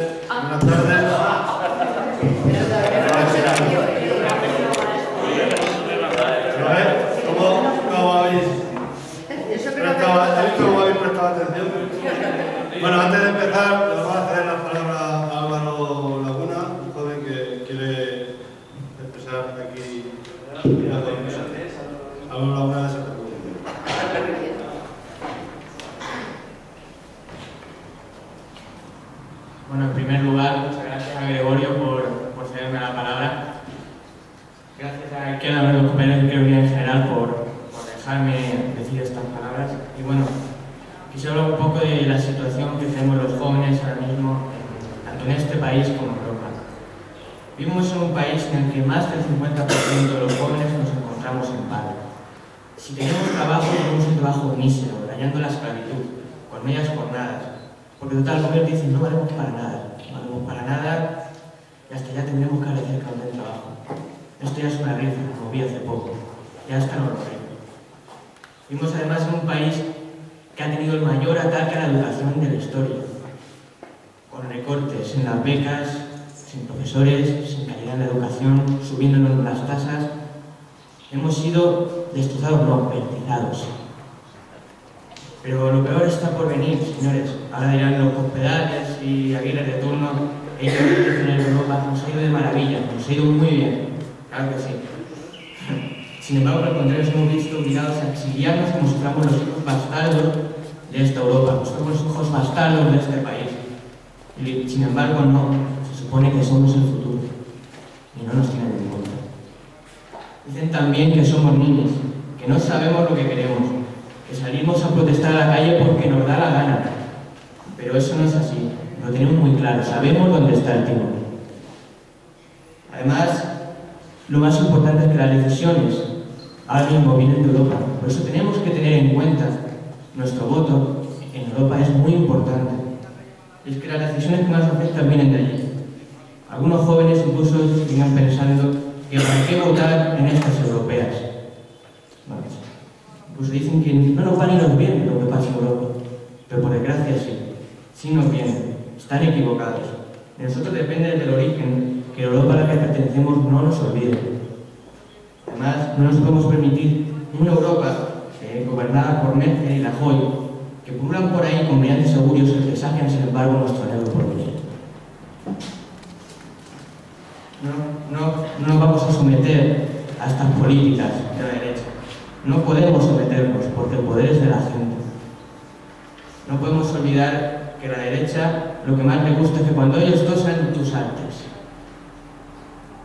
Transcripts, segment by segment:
Buenas tardes. ¿Cómo habéis prestado atención? Bueno, antes de empezar, le vamos a ceder la palabra a Álvaro Laguna, un joven que quiere expresar aquí la conversación. Álvaro Laguna de Santa Cruz. Bueno, en primer lugar, muchas gracias a Gregorio por cederme la palabra. Gracias a Izquierda Verde, los compañeros de Izquierda Unida en general por dejarme decir estas palabras. Y bueno, quisiera hablar un poco de la situación que tenemos los jóvenes ahora mismo, tanto en este país como en Europa. Vivimos en un país en el que más del 50% de los jóvenes nos encontramos en paro. Si tenemos trabajo, tenemos un trabajo mísero, rayando la esclavitud, con medias jornadas. Porque total, el gobierno dice, no valemos para nada, y hasta ya tendremos que agradecer que nos den trabajo. Esto ya es una rifa, como vi hace poco, ya está no lo creo. Vivimos además en un país que ha tenido el mayor ataque a la educación de la historia, con recortes en las becas, sin profesores, sin calidad en la educación, subiéndonos las tasas. Hemos sido destrozados, no, perdizados. Pero lo peor está por venir, señores. Ahora dirán los cospedales y Aguirre de turno, ellos dicen en Europa, nos ha ido de maravilla, nos ha ido muy bien. Claro que sí. Sin embargo, por el contrario, nos hemos visto obligados a exiliarnos como si fuéramos los hijos bastardos de esta Europa. Nosotros somos los hijos bastardos de este país. Y sin embargo, no. Se supone que somos el futuro. Y no nos tienen en cuenta. Dicen también que somos niños, que no sabemos lo que queremos, que salimos a protestar a la calle porque nos da la gana. Pero eso no es así, lo tenemos muy claro, sabemos dónde está el timón. Además, lo más importante es que las decisiones ahora mismo vienen de Europa, por eso tenemos que tener en cuenta nuestro voto en Europa es muy importante. Es que las decisiones que más afectan vienen de allí. Algunos jóvenes incluso siguen pensando que para qué votar en estas europeas. Bueno, incluso dicen que no nos va ni nos viene lo que pasa en Europa, pero por desgracia sí nos viene. Están equivocados. De nosotros depende del origen, que Europa a la que pertenecemos no nos olvide. Además, no nos podemos permitir una Europa gobernada por Merkel y Rajoy, que pululan por ahí con brillantes augurios que sacan, sin embargo, nuestro anhelo por venir. No nos vamos a someter a estas políticas de la derecha. No podemos someternos porque el poder es de la gente. No podemos olvidar que a la derecha lo que más le gusta es que cuando ellos tosan, tú saltes.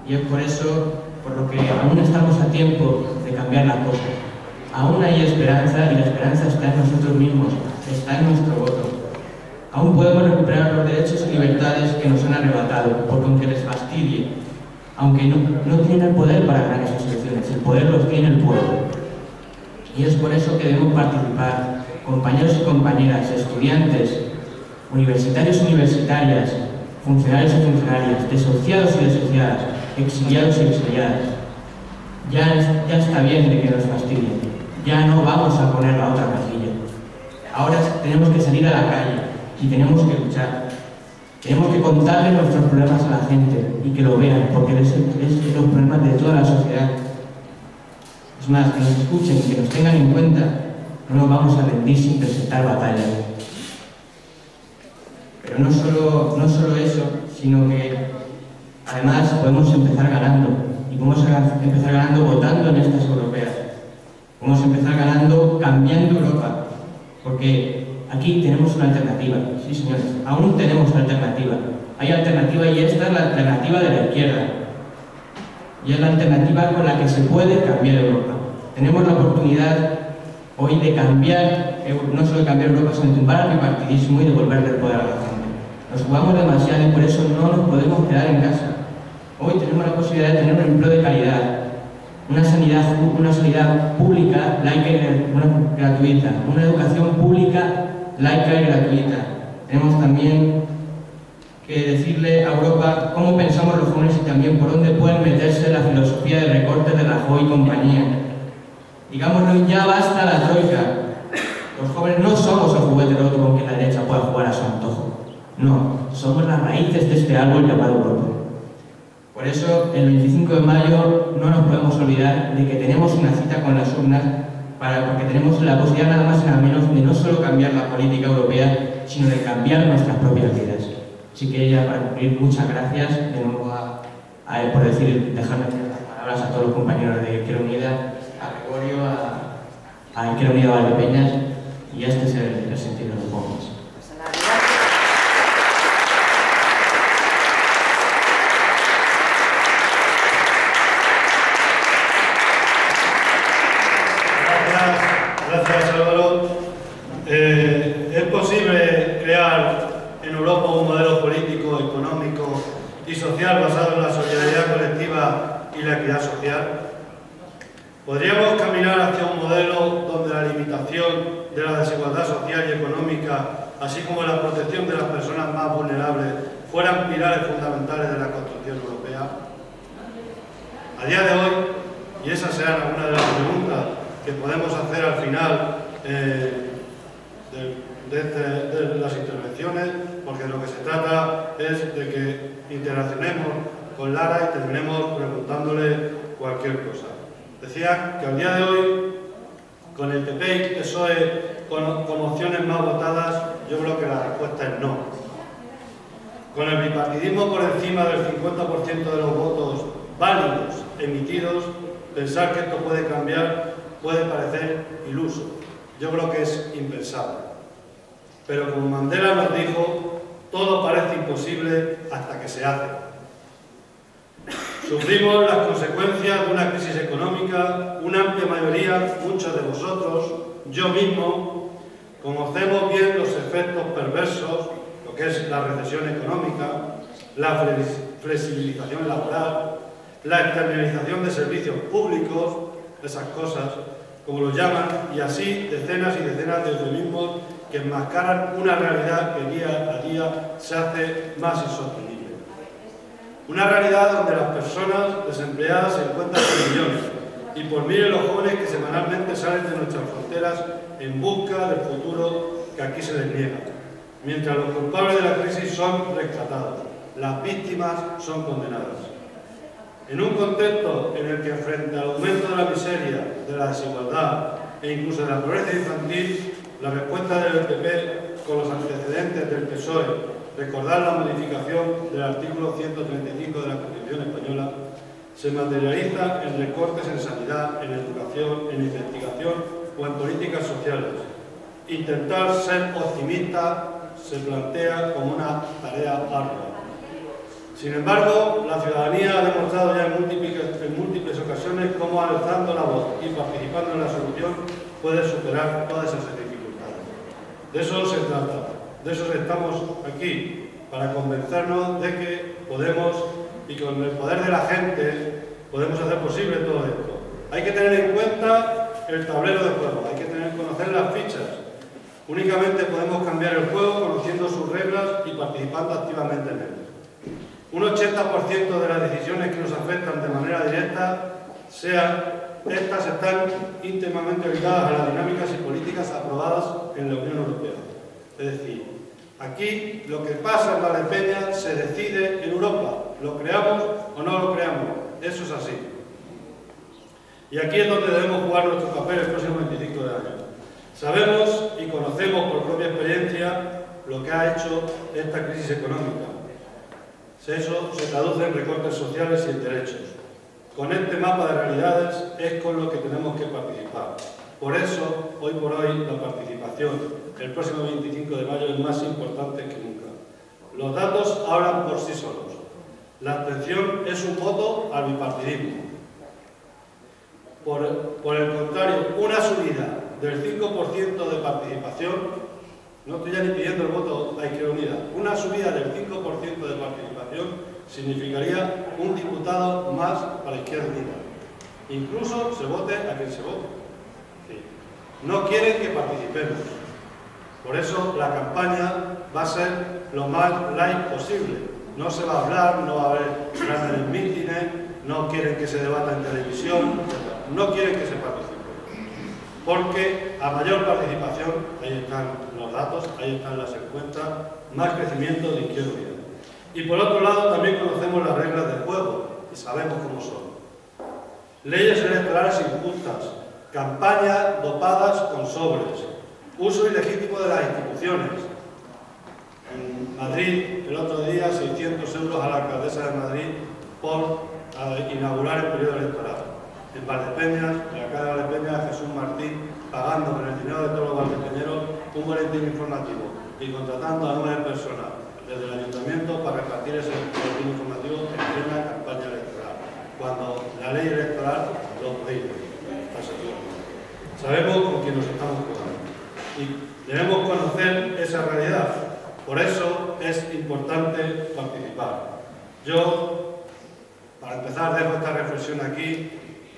Y es por eso por lo que aún estamos a tiempo de cambiar las cosas. Aún hay esperanza y la esperanza está en nosotros mismos, está en nuestro voto. Aún podemos recuperar los derechos y libertades que nos han arrebatado, porque aunque les fastidie, aunque no tienen el poder para ganar esas elecciones, el poder los tiene el pueblo. Y es por eso que debemos participar, compañeros y compañeras, estudiantes, universitarios y universitarias, funcionarios y funcionarias, desociados y desociadas, exiliados y exiliadas. Ya está bien de que nos fastidien, ya no vamos a poner la otra mejilla. Ahora tenemos que salir a la calle y tenemos que luchar. Tenemos que contarle nuestros problemas a la gente y que lo vean, porque es los problemas de toda la sociedad. Es más, que nos escuchen, que nos tengan en cuenta, no nos vamos a rendir sin presentar batalla. Pero no solo eso, sino que además podemos empezar ganando, y podemos empezar ganando votando en estas europeas. Podemos empezar ganando cambiando Europa, porque aquí tenemos una alternativa. Sí, señores, aún tenemos alternativa. Hay alternativa y esta es la alternativa de la izquierda. Y es la alternativa con la que se puede cambiar Europa. Tenemos la oportunidad hoy de cambiar, no solo de cambiar Europa, sino de tumbar al bipartidismo y devolverle el poder a la gente. Nos jugamos demasiado y por eso no nos podemos quedar en casa. Hoy tenemos la posibilidad de tener un empleo de calidad, una sanidad pública, laica y gratuita, una educación pública, laica y gratuita. Tenemos también que decirle a Europa cómo pensamos los jóvenes y también por dónde pueden meterse la filosofía de recortes de Rajoy y compañía. Digámoslo, ya basta la troika. Los jóvenes no somos el juguete roto con que la derecha pueda jugar a su antojo. No, somos las raíces de este árbol llamado Europa. Por eso, el 25 de mayo no nos podemos olvidar de que tenemos una cita con las urnas porque tenemos la posibilidad nada más y nada menos de no solo cambiar la política europea, sino de cambiar nuestras propias vidas. Así que ya para concluir, muchas gracias de nuevo por dejarme decir las palabras a todos los compañeros de Izquierda Unida, a Gregorio, a Izquierda Unida Valdepeñas, y este es el sentido de los jóvenes. Gracias, Álvaro. ¿Es posible crear en Europa un modelo político, económico y social basado en la solidaridad colectiva y la equidad social? ¿Podríamos caminar hacia un modelo donde la limitación de la desigualdad social y económica, así como la protección de las personas más vulnerables, fueran pilares fundamentales de la construcción europea? A día de hoy, y esas serán algunas de las preguntas que podemos hacer al final de las intervenciones, porque de lo que se trata es de que interaccionemos con Lara y terminemos preguntándole cualquier cosa. Decía que al día de hoy, con el PP y PSOE con opciones más votadas, yo creo que la respuesta es no. Con el bipartidismo por encima del 50% de los votos válidos emitidos, pensar que esto puede cambiar puede parecer iluso. Yo creo que es impensable. Pero como Mandela nos dijo, todo parece imposible hasta que se hace. Sufrimos las consecuencias de una crisis económica, una amplia mayoría, muchos de vosotros, yo mismo, conocemos bien los efectos perversos, lo que es la recesión económica, la flexibilización laboral, la externalización de servicios públicos, esas cosas, como lo llaman, y así decenas y decenas de eufemismos que enmascaran una realidad que día a día se hace más insostenible. Una realidad donde las personas desempleadas se encuentran en millones, y por miles los jóvenes que semanalmente salen de nuestras fronteras en busca del futuro que aquí se les niega, mientras los culpables de la crisis son rescatados, las víctimas son condenadas. En un contexto en el que frente al aumento de la miseria, de la desigualdad e incluso de la pobreza infantil, la respuesta del PP con los antecedentes del PSOE, recordar la modificación del artículo 135 de la Constitución Española, se materializa en recortes en sanidad, en educación, en investigación o en políticas sociales. Intentar ser optimista se plantea como una tarea ardua. Sin embargo, la ciudadanía ha demostrado ya en múltiples ocasiones cómo alzando la voz y participando en la solución puede superar todas esas dificultades. De eso se trata, de eso estamos aquí, para convencernos de que podemos, y con el poder de la gente, podemos hacer posible todo esto. Hay que tener en cuenta el tablero de juego, hay que conocer las fichas. Únicamente podemos cambiar el juego conociendo sus reglas y participando activamente en él. Un 80% de las decisiones que nos afectan de manera directa, estas están íntimamente ligadas a las dinámicas y políticas aprobadas en la Unión Europea. Es decir, aquí lo que pasa en Valdepeñas se decide en Europa. ¿Lo creamos o no lo creamos? Eso es así. Y aquí es donde debemos jugar nuestro papel el próximo 25 de año. Sabemos y conocemos por propia experiencia lo que ha hecho esta crisis económica. Eso se traduce en recortes sociales y en derechos. Con este mapa de realidades es con lo que tenemos que participar. Por eso, hoy por hoy, la participación el próximo 25 de mayo es más importante que nunca. Los datos hablan por sí solos. La abstención es un voto al bipartidismo. Por el contrario, una subida del 5% de participación, no estoy ya ni pidiendo el voto a Izquierda Unida, una subida del 5% de participación significaría un diputado más para Izquierda Unida. Incluso se vote a quien se vote. Sí. No quieren que participemos. Por eso la campaña va a ser lo más light posible. No se va a hablar, no va a haber grandes mítines, no quieren que se debata en televisión, etc. No quieren que se participe. Porque a mayor participación, ahí están los datos, ahí están las encuestas, más crecimiento de Izquierda Unida. Y por otro lado también conocemos las reglas del juego y sabemos cómo son. Leyes electorales injustas, campañas dopadas con sobres, uso ilegítimo de las instituciones. En Madrid, el otro día, 600 euros a la alcaldesa de Madrid por inaugurar el periodo electoral. En Valdepeñas, en la calle de Valdepeñas, Jesús Martín, pagando con el dinero de todos los valdepeñeros un boletín informativo y contratando a 9 personas desde el ayuntamiento para repartir ese boletín informativo en plena campaña electoral, cuando la ley electoral lo prohíbe. Sabemos con quién nos estamos jugando y debemos conocer esa realidad. Por eso es importante participar. Yo, para empezar, dejo esta reflexión aquí,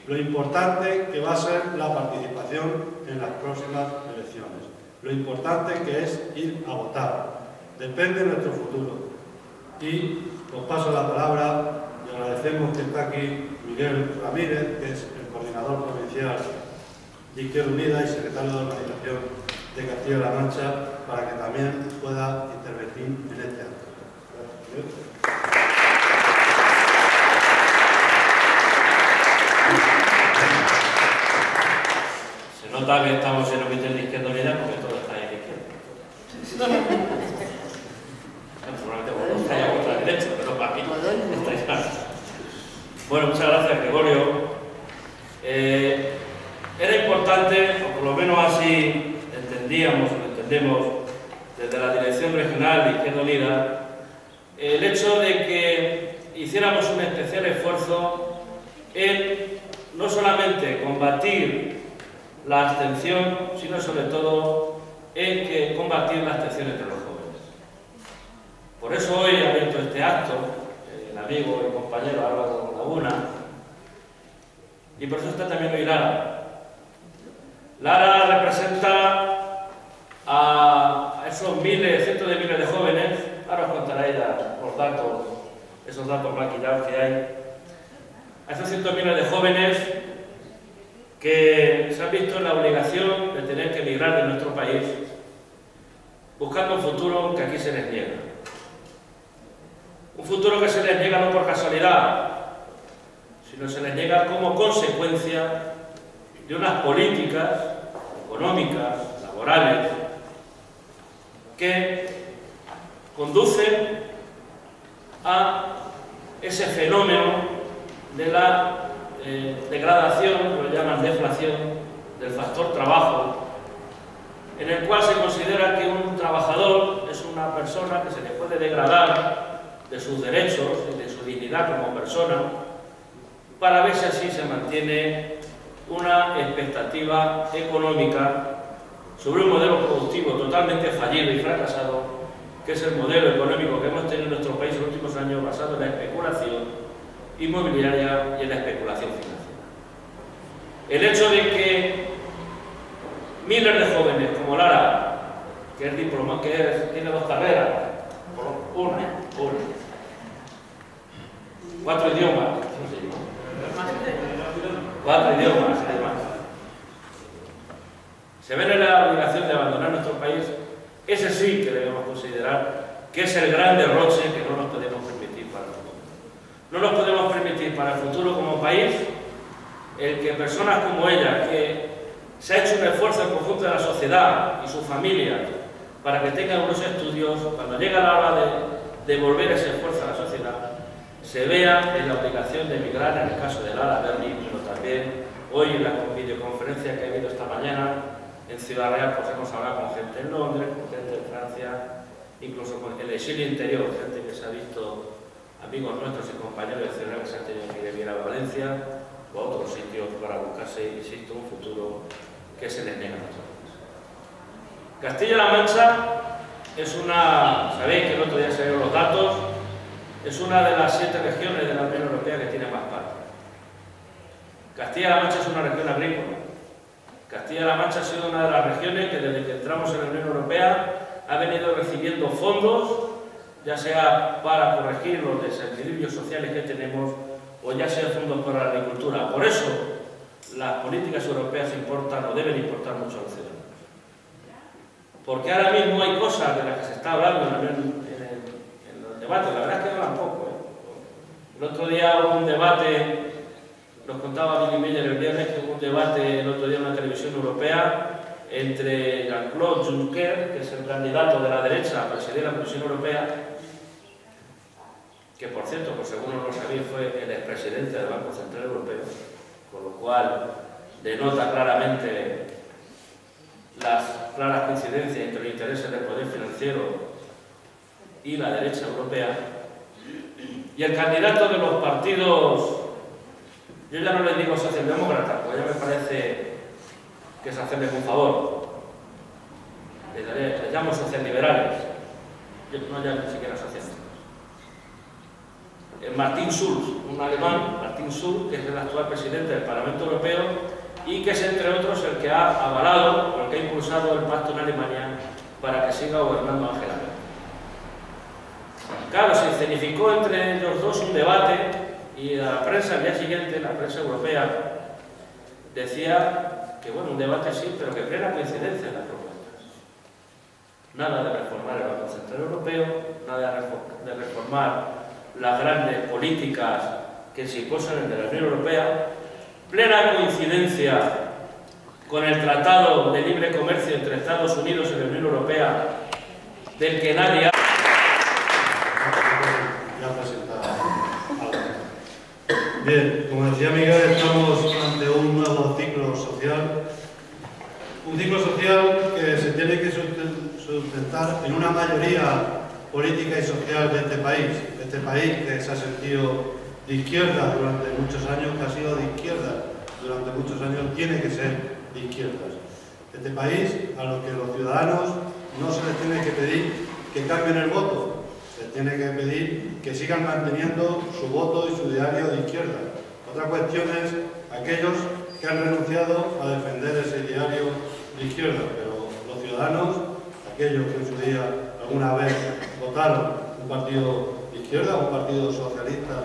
lo importante que va a ser la participación en las próximas elecciones, lo importante que es ir a votar. Depende de nuestro futuro. Y os paso la palabra y agradecemos que está aquí Miguel Ramírez, que es el coordinador provincial de Izquierda Unida y secretario de organización de Castilla-La Mancha, para que también pueda intervenir en este acto. Se nota que estamos en el comité de Izquierda Unida porque todo está en izquierda. Seguramente vosotros estáis a vuestra derecha, pero para mí estáis claros. Bueno, muchas gracias, Gregorio. Era importante, o por lo menos así entendíamos, o entendemos desde la Dirección Regional de Izquierda Unida, el hecho de que hiciéramos un especial esfuerzo en no solamente combatir la abstención, sino sobre todo en combatir la abstención entre los jóvenes. Por eso hoy ha abierto este acto el amigo y compañero Álvaro Laguna, y por eso está también hoy Lara. Lara representa a esos miles, cientos de miles de jóvenes. Ahora os contará ella los datos, esos datos maquillados que hay. A esos cientos de miles de jóvenes que se han visto en la obligación de tener que emigrar de nuestro país buscando un futuro que aquí se les niega. Un futuro que se les niega no por casualidad, sino se les niega como consecuencia de unas políticas económicas, laborales, que conducen a ese fenómeno de la degradación, lo llaman deflación, del factor trabajo, en el cual se considera que un trabajador es una persona que se le puede degradar de sus derechos y de su dignidad como persona, para ver si así se mantiene una expectativa económica sobre un modelo productivo totalmente fallido y fracasado, que es el modelo económico que hemos tenido en nuestro país en los últimos años, basado en la especulación inmobiliaria y en la especulación financiera. El hecho de que miles de jóvenes como Lara, que es diploma, tiene 2 carreras, una, 4 idiomas, 4 idiomas, además, se ven en la obligación de abandonar nuestro país. Ese sí que debemos considerar que es el gran derroche que no nos podemos permitir para el futuro. No nos podemos permitir para el futuro como país el que personas como ella, que se ha hecho un esfuerzo en conjunto de la sociedad y sus familias para que tengan unos estudios, cuando llega la hora de devolver ese esfuerzo a la sociedad, se vea en la obligación de emigrar, en el caso de Lara Berni, pero también hoy en la videoconferencia que he habido esta mañana en Ciudad Real, pues hemos hablado con gente en Londres, con gente en Francia, incluso con el exilio interior, gente que se ha visto, amigos nuestros y compañeros de Ciudad Real que se han tenido que ir a Valencia o a otros sitios para buscarse, insisto, un futuro que se les niega a nuestro país. Castilla-La Mancha es una, sabéis que el otro día salieron los datos, es una de las 7 regiones de la Unión Europea que tiene más paro. Castilla-La Mancha es una región agrícola. Castilla-La Mancha ha sido una de las regiones que desde que entramos en la Unión Europea ha venido recibiendo fondos, ya sea para corregir los desequilibrios sociales que tenemos o ya sea fondos para la agricultura. Por eso las políticas europeas importan o deben importar mucho a los ciudadanos. porque ahora mismo hay cosas de las que se está hablando en los debates, la verdad es que hablan poco. El otro día hubo un debate, nos contaba Billy Miller el viernes, que hubo un debate el otro día en una televisión europea entre Jean-Claude Juncker, que es el candidato de la derecha a presidir la Comisión Europea, que por cierto, por según no lo sabéis, fue el expresidente del Banco Central Europeo, con lo cual denota claramente las claras coincidencias entre los intereses del poder financiero y la derecha europea, y el candidato de los partidos, yo ya no les digo socialdemócratas, porque ya me parece que es hacerles un favor, les llamo socialliberales, yo no llamo ni siquiera socialistas. Martin Schulz, un alemán, Martin Schulz, que es el actual presidente del Parlamento Europeo y que es, entre otros, el que ha avalado o el que ha impulsado el pacto en Alemania para que siga gobernando Angela Merkel. Claro, se escenificó entre ellos dos un debate y la prensa al día siguiente, la prensa europea, decía que, bueno, un debate sí, pero que plena coincidencia en las propuestas. Nada de reformar el Banco Central Europeo, nada de reformar las grandes políticas que se impulsan en la Unión Europea, plena coincidencia con el Tratado de Libre Comercio entre Estados Unidos y la Unión Europea, del que nadie ha... Bien, como decía Miguel, estamos ante un nuevo ciclo social. Un ciclo social que se tiene que sustentar en una mayoría política y social de este país que se ha sentido de izquierda durante muchos años, que ha sido de izquierda durante muchos años, tiene que ser de izquierdas. Este país, a lo que los ciudadanos no se les tiene que pedir que cambien el voto, se les tiene que pedir que sigan manteniendo su voto y su diario de izquierda. Otra cuestión es aquellos que han renunciado a defender ese diario de izquierda, pero los ciudadanos, aquellos que en su día alguna vez votaron un partido de izquierda, un partido socialista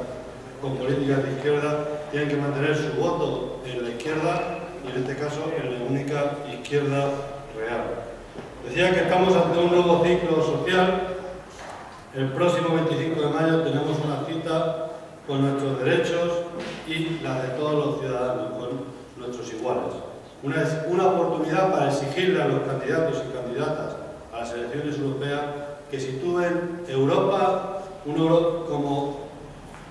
con políticas de izquierda, tienen que mantener su voto en la izquierda y en este caso en la única izquierda real. Decía que estamos ante un nuevo ciclo social. El próximo 25 de mayo tenemos una cita con nuestros derechos y la de todos los ciudadanos, con nuestros iguales. Una oportunidad para exigirle a los candidatos y candidatas a las elecciones europeas que sitúen Europa como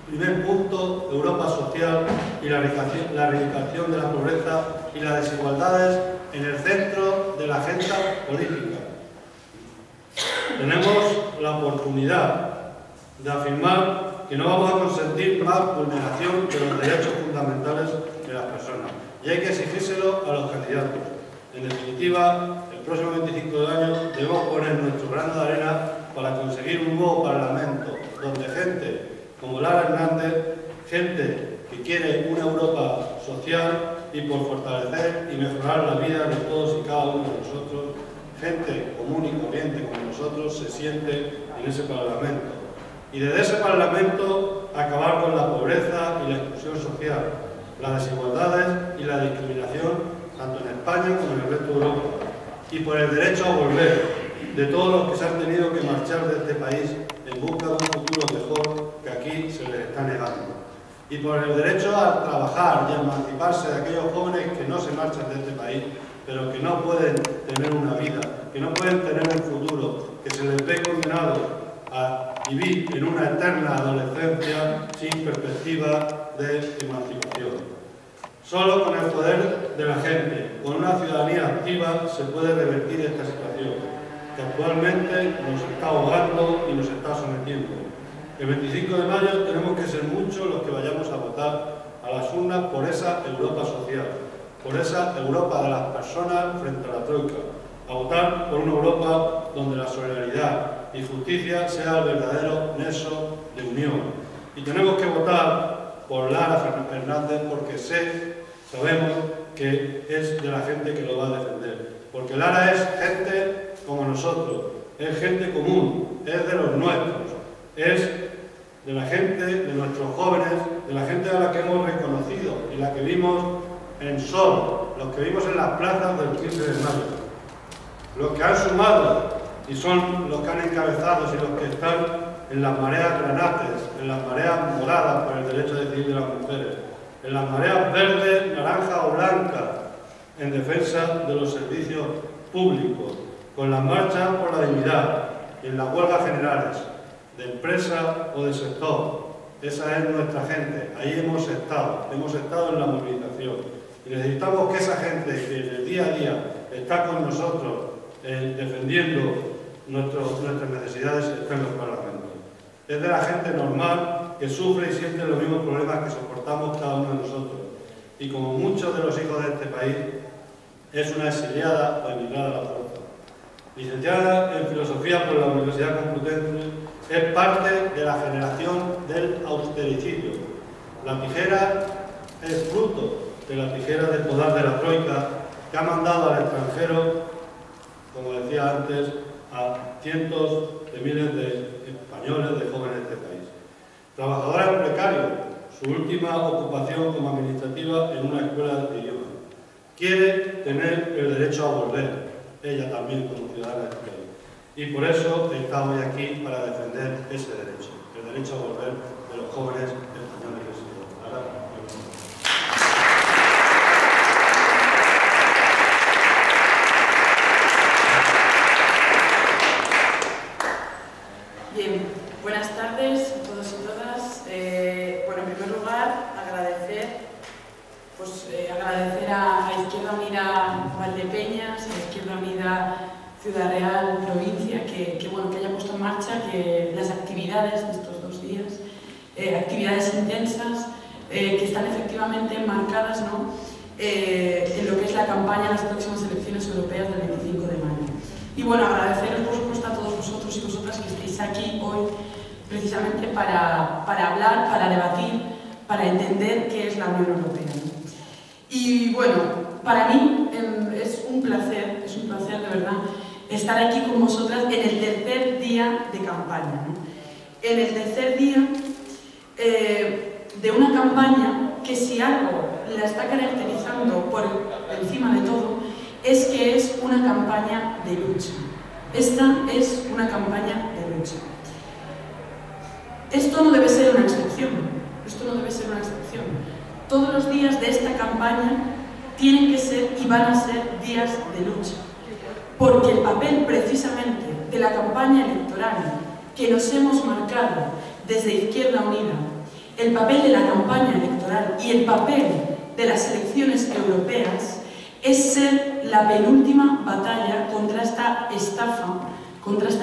primer punto, Europa social y la erradicación de la pobreza y las desigualdades en el centro de la agenda política. Tenemos la oportunidad de afirmar que no vamos a consentir más vulneración de los derechos fundamentales de las personas y hay que exigírselo a los candidatos. En definitiva, el próximo 25 de año debemos poner nuestro grano de arena para conseguir un nuevo Parlamento donde gente como Lara Hernández, gente que quiere una Europa social y por fortalecer y mejorar la vida de todos y cada uno de nosotros, gente común y corriente como nosotros, se siente en ese Parlamento. Y desde ese Parlamento acabar con la pobreza y la exclusión social, las desigualdades y la discriminación, tanto en España como en el resto de Europa. Y por el derecho a volver de todos los que se han tenido que marchar de este país en busca de un futuro mejor que aquí se les está negando. Y por el derecho a trabajar y a emanciparse de aquellos jóvenes que no se marchan de este país, pero que no pueden tener una vida, que no pueden tener un futuro, que se les ve condenados a vivir en una eterna adolescencia sin perspectiva de emancipación. Solo con el poder de la gente, con una ciudadanía activa, se puede revertir esta situación, que actualmente nos está ahogando y nos está sometiendo. El 25 de mayo tenemos que ser muchos los que vayamos a votar a las urnas por esa Europa social, por esa Europa de las personas frente a la troika, a votar por una Europa donde la solidaridad y justicia sea el verdadero nexo de unión. Y tenemos que votar por Lara Hernández porque sabemos que es de la gente que lo va a defender. Porque Lara es gente como nosotros, es gente común, es de los nuestros, es de la gente, de nuestros jóvenes, de la gente a la que hemos reconocido y la que vimos en Sol, los que vimos en las plazas del 15 de mayo. los que han sumado y son los que han encabezado y los que están en las mareas granates, en las mareas moradas por el derecho a decidir de las mujeres, en las mareas verdes, naranja o blanca, en defensa de los servicios públicos, con las marchas por la dignidad y en las huelgas generales, de empresa o de sector. Esa es nuestra gente, ahí hemos estado en la movilización. Y necesitamos que esa gente que en el día a día está con nosotros defendiendo nuestras necesidades esté en los parlamentos. Es de la gente normal que sufre y siente los mismos problemas que soportamos cada uno de nosotros. Y como muchos de los hijos de este país, es una exiliada o emigrada a la fuerza. Licenciada en Filosofía por la Universidad Complutense, es parte de la generación del austericidio. La tijera es fruto de la tijera del poder de la Troika, que ha mandado al extranjero, como decía antes, a cientos de miles de españoles, de jóvenes de este país. Trabajadora en precario, su última ocupación como administrativa en una escuela de idiomas. Quiere tener el derecho a volver, ella también como ciudadana de este país. Y por eso está hoy aquí para defender ese derecho, el derecho a volver de los jóvenes españoles residentes. Bien, buenas tardes a todos y todas. Bueno, en primer lugar, agradecer a Izquierda Unida Valdepeñas, a Izquierda Unida Ciudad Real, provincia, que haya puesto en marcha las actividades de estos 2 días, actividades intensas que están efectivamente enmarcadas, ¿no?, en lo que es la campaña de las próximas elecciones europeas del 25 de mayo. Y bueno, agradeceros por supuesto a todos vosotros y vosotras que estéis aquí hoy precisamente para hablar, para debatir, para entender qué es la Unión Europea, ¿no? Y bueno, para mí es un placer de verdad estar aquí con vosotras en el tercer día de campaña, ¿no? En el tercer día de una campaña que, si algo la está caracterizando por encima de todo, es que es una campaña de lucha. Esta es una campaña de lucha. Esto no debe ser una excepción. Esto no debe ser una excepción. Todos los días de esta campaña tienen que ser y van a ser días de lucha. Porque el papel precisamente de la campaña electoral que nos hemos marcado desde Izquierda Unida, el papel de la campaña electoral y el papel de las elecciones europeas es ser la penúltima batalla contra esta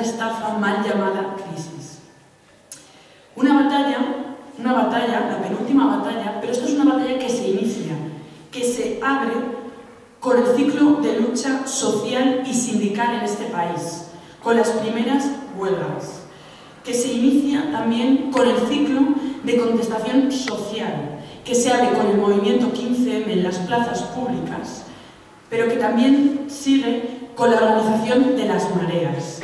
estafa mal llamada crisis. Una batalla, la penúltima batalla, pero esto es una batalla que se inicia, que se abre con el ciclo de lucha social y sindical en este país, con las primeras huelgas, que se inicia también con el ciclo de contestación social, que se abre con el movimiento 15M en las plazas públicas, pero que también sigue con la organización de las mareas,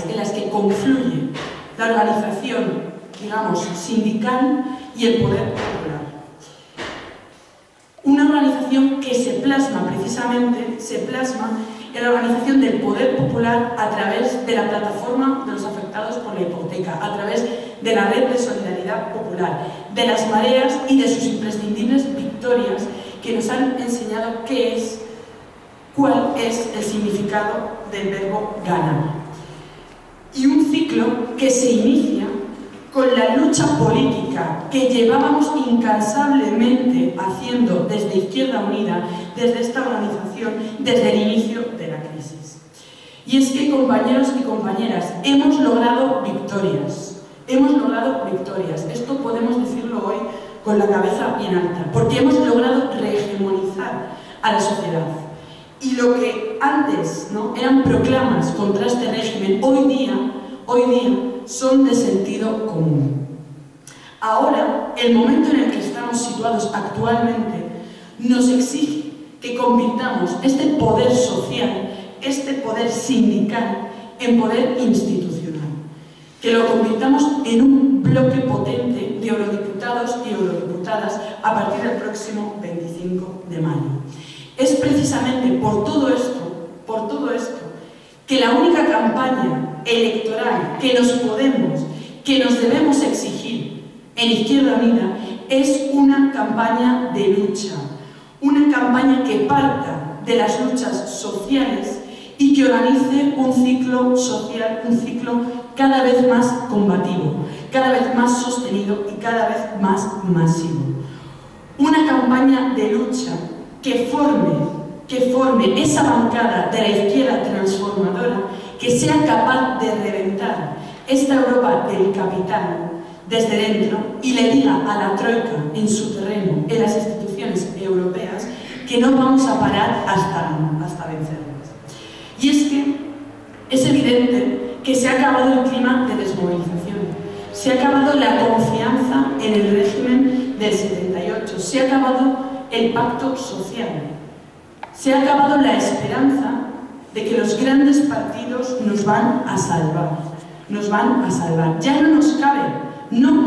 en las que confluye la organización, digamos, sindical y el poder popular. Una organización que se plasma en la organización del poder popular a través de la plataforma de los afectados por la hipoteca, a través de la red de solidaridad popular, de las mareas y de sus imprescindibles victorias que nos han enseñado cuál es el significado del verbo ganar. Y un ciclo que se inicia con la lucha política que llevábamos incansablemente haciendo desde Izquierda Unida, desde esta organización, desde el inicio de la crisis. Y es que, compañeros y compañeras, hemos logrado victorias. Esto podemos decirlo hoy con la cabeza bien alta, porque hemos logrado rehegemonizar a la sociedad. Y lo que antes, ¿no?, eran proclamas contra este régimen, hoy día son de sentido común. Ahora, el momento en el que estamos situados actualmente nos exige que convirtamos este poder social, este poder sindical, en poder institucional. Que lo convirtamos en un bloque potente de eurodiputados y eurodiputadas a partir del próximo 25 de mayo. Es precisamente por todo esto, por todo esto, que la única campaña electoral que nos debemos exigir en Izquierda Unida es una campaña de lucha, una campaña que parta de las luchas sociales y que organice un ciclo social, un ciclo cada vez más combativo, cada vez más sostenido y cada vez más masivo. Una campaña de lucha que forme esa bancada de la izquierda transformadora, que sea capaz de reventar esta Europa del capital desde dentro y le diga a la troika en su terreno, en las instituciones europeas, que no vamos a parar hasta vencerlas. Y es que es evidente que se ha acabado el clima de desmovilización, se ha acabado la confianza en el régimen del 78, se ha acabado el pacto social, se ha acabado la esperanza de que los grandes partidos nos van a salvar, Ya no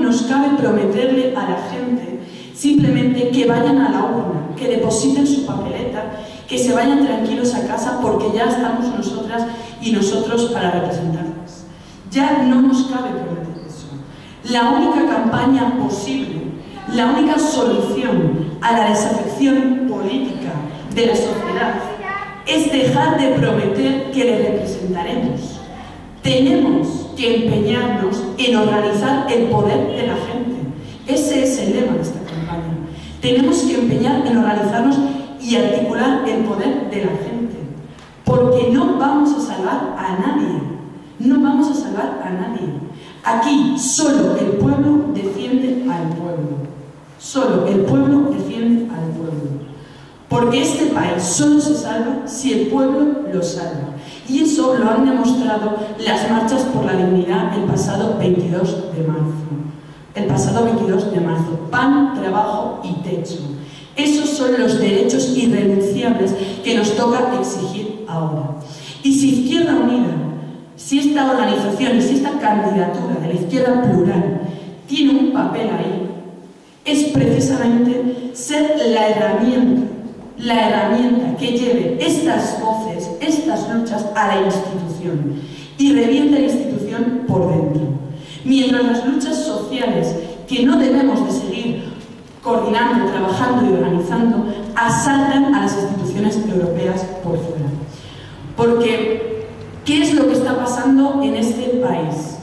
nos cabe prometerle a la gente simplemente que vayan a la urna, que depositen su papeleta, que se vayan tranquilos a casa porque ya estamos nosotras y nosotros para representarlas. Ya no nos cabe prometer eso. La única campaña posible, la única solución a la desafección política de la sociedad es dejar de prometer que le representaremos. Tenemos que empeñarnos en organizar el poder de la gente. Ese es el lema de esta campaña. Tenemos que empeñar en organizarnos y articular el poder de la gente. Porque no vamos a salvar a nadie. No vamos a salvar a nadie. Aquí solo el pueblo defiende al pueblo. Solo el pueblo defiende al pueblo. Porque este país solo se salva si el pueblo lo salva. Y eso lo han demostrado las marchas por la dignidad el pasado 22 de marzo. Pan, trabajo y techo. Esos son los derechos irrenunciables que nos toca exigir ahora. Y si Izquierda Unida, si esta organización y si esta candidatura de la izquierda plural tiene un papel ahí, es precisamente ser la herramienta que lleve estas voces, estas luchas a la institución y reviente la institución por dentro. Mientras las luchas sociales, que no debemos de seguir coordinando, trabajando y organizando, asaltan a las instituciones europeas por fuera. Porque, ¿qué es lo que está pasando en este país?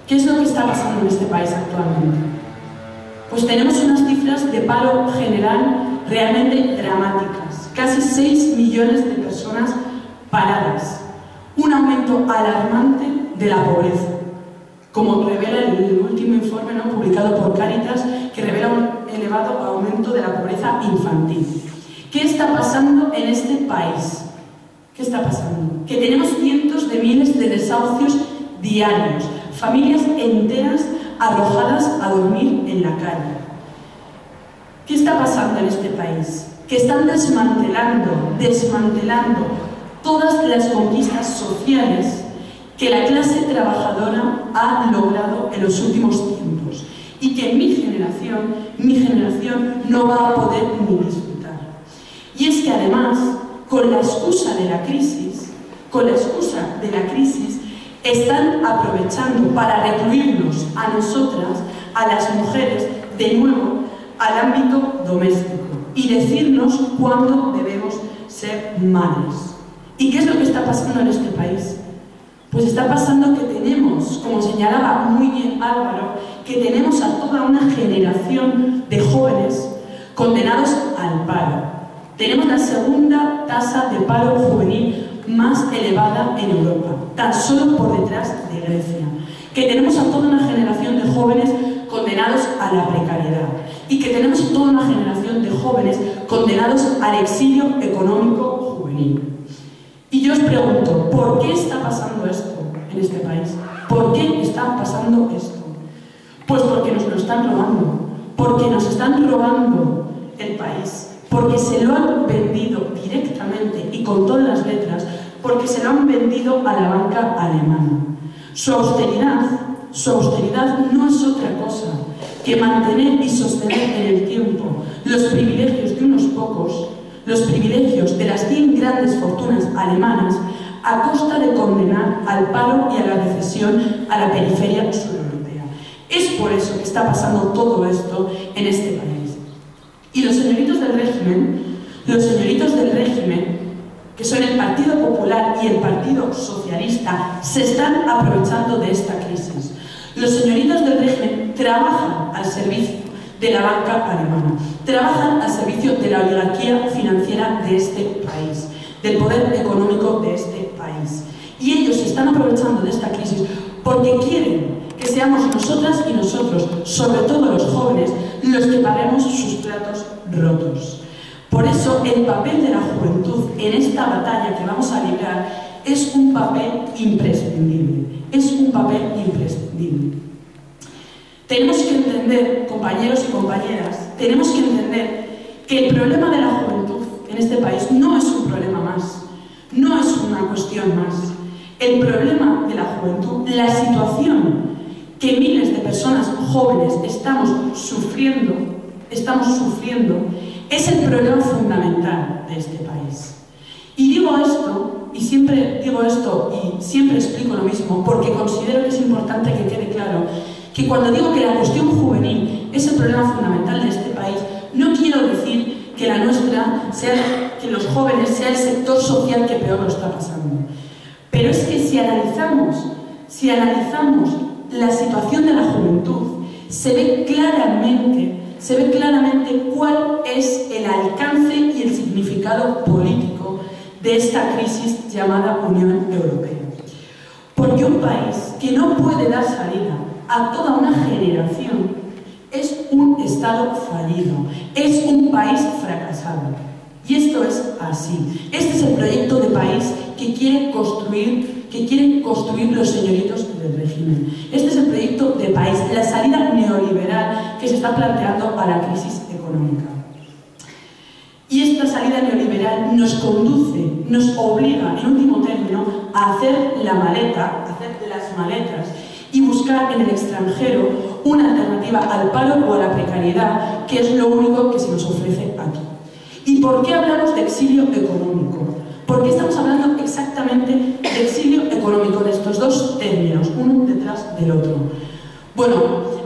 ¿Qué es lo que está pasando en este país actualmente? Pues tenemos unas cifras de paro general realmente dramáticas. Casi 6 millones de personas paradas. Un aumento alarmante de la pobreza, como revela el último informe publicado por Cáritas, que revela un elevado aumento de la pobreza infantil. ¿Qué está pasando en este país? ¿Qué está pasando? Que tenemos cientos de miles de desahucios diarios, familias enteras arrojadas a dormir en la calle. ¿Qué está pasando en este país? Que están desmantelando todas las conquistas sociales que la clase trabajadora ha logrado en los últimos tiempos y que mi generación no va a poder ni disfrutar. Y es que además, con la excusa de la crisis, están aprovechando para recluirnos a nosotras, a las mujeres, de nuevo al ámbito doméstico y decirnos cuándo debemos ser madres. ¿Y qué es lo que está pasando en este país? Pues está pasando que tenemos, como señalaba muy bien Álvaro, que tenemos a toda una generación de jóvenes condenados al paro. Tenemos la segunda tasa de paro juvenil más elevada en Europa, tan solo por detrás de Grecia. Que tenemos a toda una generación de jóvenes condenados a la precariedad y que tenemos toda una generación de jóvenes condenados al exilio económico juvenil. Y yo os pregunto, ¿por qué está pasando esto en este país? ¿Por qué está pasando esto? Pues porque nos lo están robando, porque nos están robando el país, porque se lo han vendido directamente y con todas las letras, porque se lo han vendido a la banca alemana. Su austeridad no es otra cosa que mantener y sostener en el tiempo los privilegios de unos pocos, los privilegios de las 100 grandes fortunas alemanas, a costa de condenar al paro y a la recesión a la periferia sureuropea. Es por eso que está pasando todo esto en este país. Y los señoritos del régimen, que son el Partido Popular y el Partido Socialista, se están aprovechando de esta crisis. Los señoritos del régimen trabajan al servicio de la banca alemana, trabajan al servicio de la oligarquía financiera de este país, del poder económico de este país. Y ellos se están aprovechando de esta crisis porque quieren que seamos nosotras y nosotros, sobre todo los jóvenes, los que paguemos sus platos rotos. Por eso el papel de la juventud en esta batalla que vamos a librar es un papel imprescindible. Es un papel imprescindible. Tenemos que entender, compañeros y compañeras, tenemos que entender que el problema de la juventud en este país no es un problema más, no es una cuestión más. El problema de la juventud, la situación que miles de personas jóvenes estamos sufriendo, es el problema fundamental de este país. Y digo esto, y siempre explico lo mismo, porque considero que es importante que quede claro que cuando digo que la cuestión juvenil es el problema fundamental de este país, no quiero decir que la nuestra sea, que los jóvenes sea el sector social que peor lo está pasando. Pero es que si analizamos la situación de la juventud, se ve claramente cuál es el alcance y el significado político de esta crisis llamada Unión Europea. Porque un país que no puede dar salida a toda una generación es un Estado fallido, es un país fracasado. Y esto es así. Este es el proyecto de país que quieren construir los señoritos del régimen. Este es el proyecto de país, la salida neoliberal que se está planteando a la crisis económica. Y esta salida neoliberal nos conduce, nos obliga, en último término, a hacer las maletas y buscar en el extranjero una alternativa al paro o a la precariedad, que es lo único que se nos ofrece aquí. ¿Y por qué hablamos de exilio económico? Porque estamos hablando exactamente de exilio económico, de estos dos términos, uno detrás del otro. Bueno,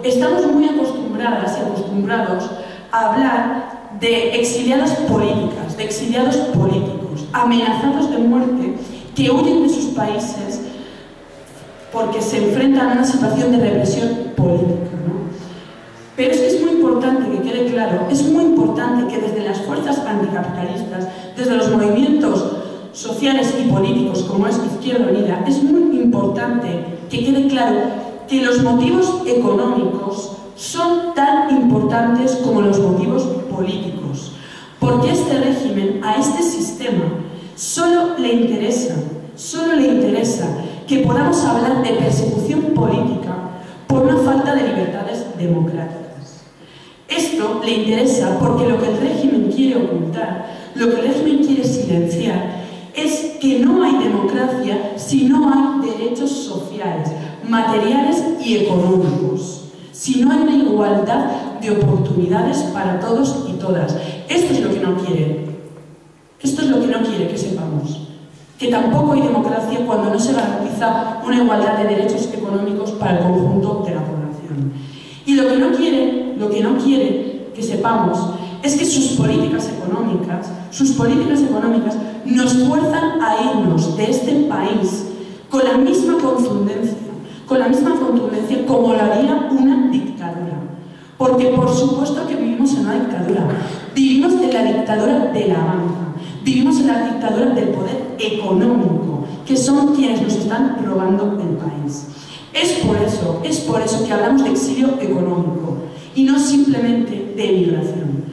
estamos muy acostumbradas y acostumbrados a hablar de exiliadas políticas, de exiliados políticos, amenazados de muerte, que huyen de sus países porque se enfrentan a una situación de represión política, ¿no? Pero es que es muy importante que quede claro, es muy importante que desde las fuerzas anticapitalistas, desde los movimientos sociales y políticos como es Izquierda Unida, es muy importante que quede claro que los motivos económicos son tan importantes como los motivos políticos, porque este régimen, a este sistema, solo le interesa que podamos hablar de persecución política por una falta de libertades democráticas. Esto le interesa porque lo que el régimen quiere ocultar, lo que el régimen quiere silenciar, es que no hay democracia si no hay derechos sociales, materiales y económicos, si no hay una igualdad de oportunidades para todos y todas. Esto es lo que no quiere. Esto es lo que no quiere que sepamos. Que tampoco hay democracia cuando no se garantiza una igualdad de derechos económicos para el conjunto de la población. Y lo que no quiere que sepamos es que sus políticas económicas nos fuerzan a irnos de este país con la misma contundencia como lo haría una dictadura. Porque por supuesto que vivimos en una dictadura, vivimos en la dictadura de la banca, vivimos en la dictadura del poder económico, que son quienes nos están robando el país. Es por eso que hablamos de exilio económico y no simplemente de emigración,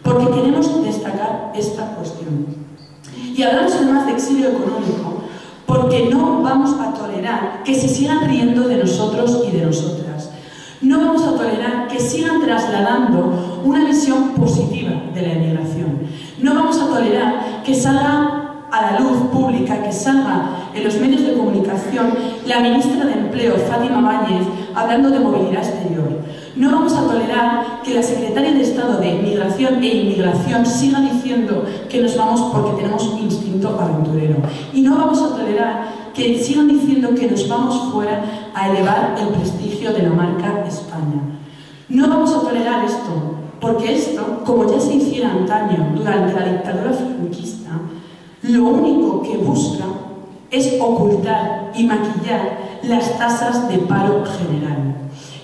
porque queremos destacar esta cuestión. Y hablamos además de exilio económico porque no vamos a tolerar que se sigan riendo de nosotros y de nosotras. No vamos a tolerar que sigan trasladando una visión positiva de la emigración. No vamos a tolerar que salga a la luz pública, que salga en los medios de comunicación la ministra de Empleo, Fátima Báñez, hablando de movilidad exterior. No vamos a tolerar que que la secretaria de Estado de Migración e Inmigración siga diciendo que nos vamos porque tenemos instinto aventurero. Y no vamos a tolerar que sigan diciendo que nos vamos fuera a elevar el prestigio de la marca España. No vamos a tolerar esto, porque esto, como ya se hiciera antaño durante la dictadura franquista, lo único que busca es ocultar y maquillar las tasas de paro general.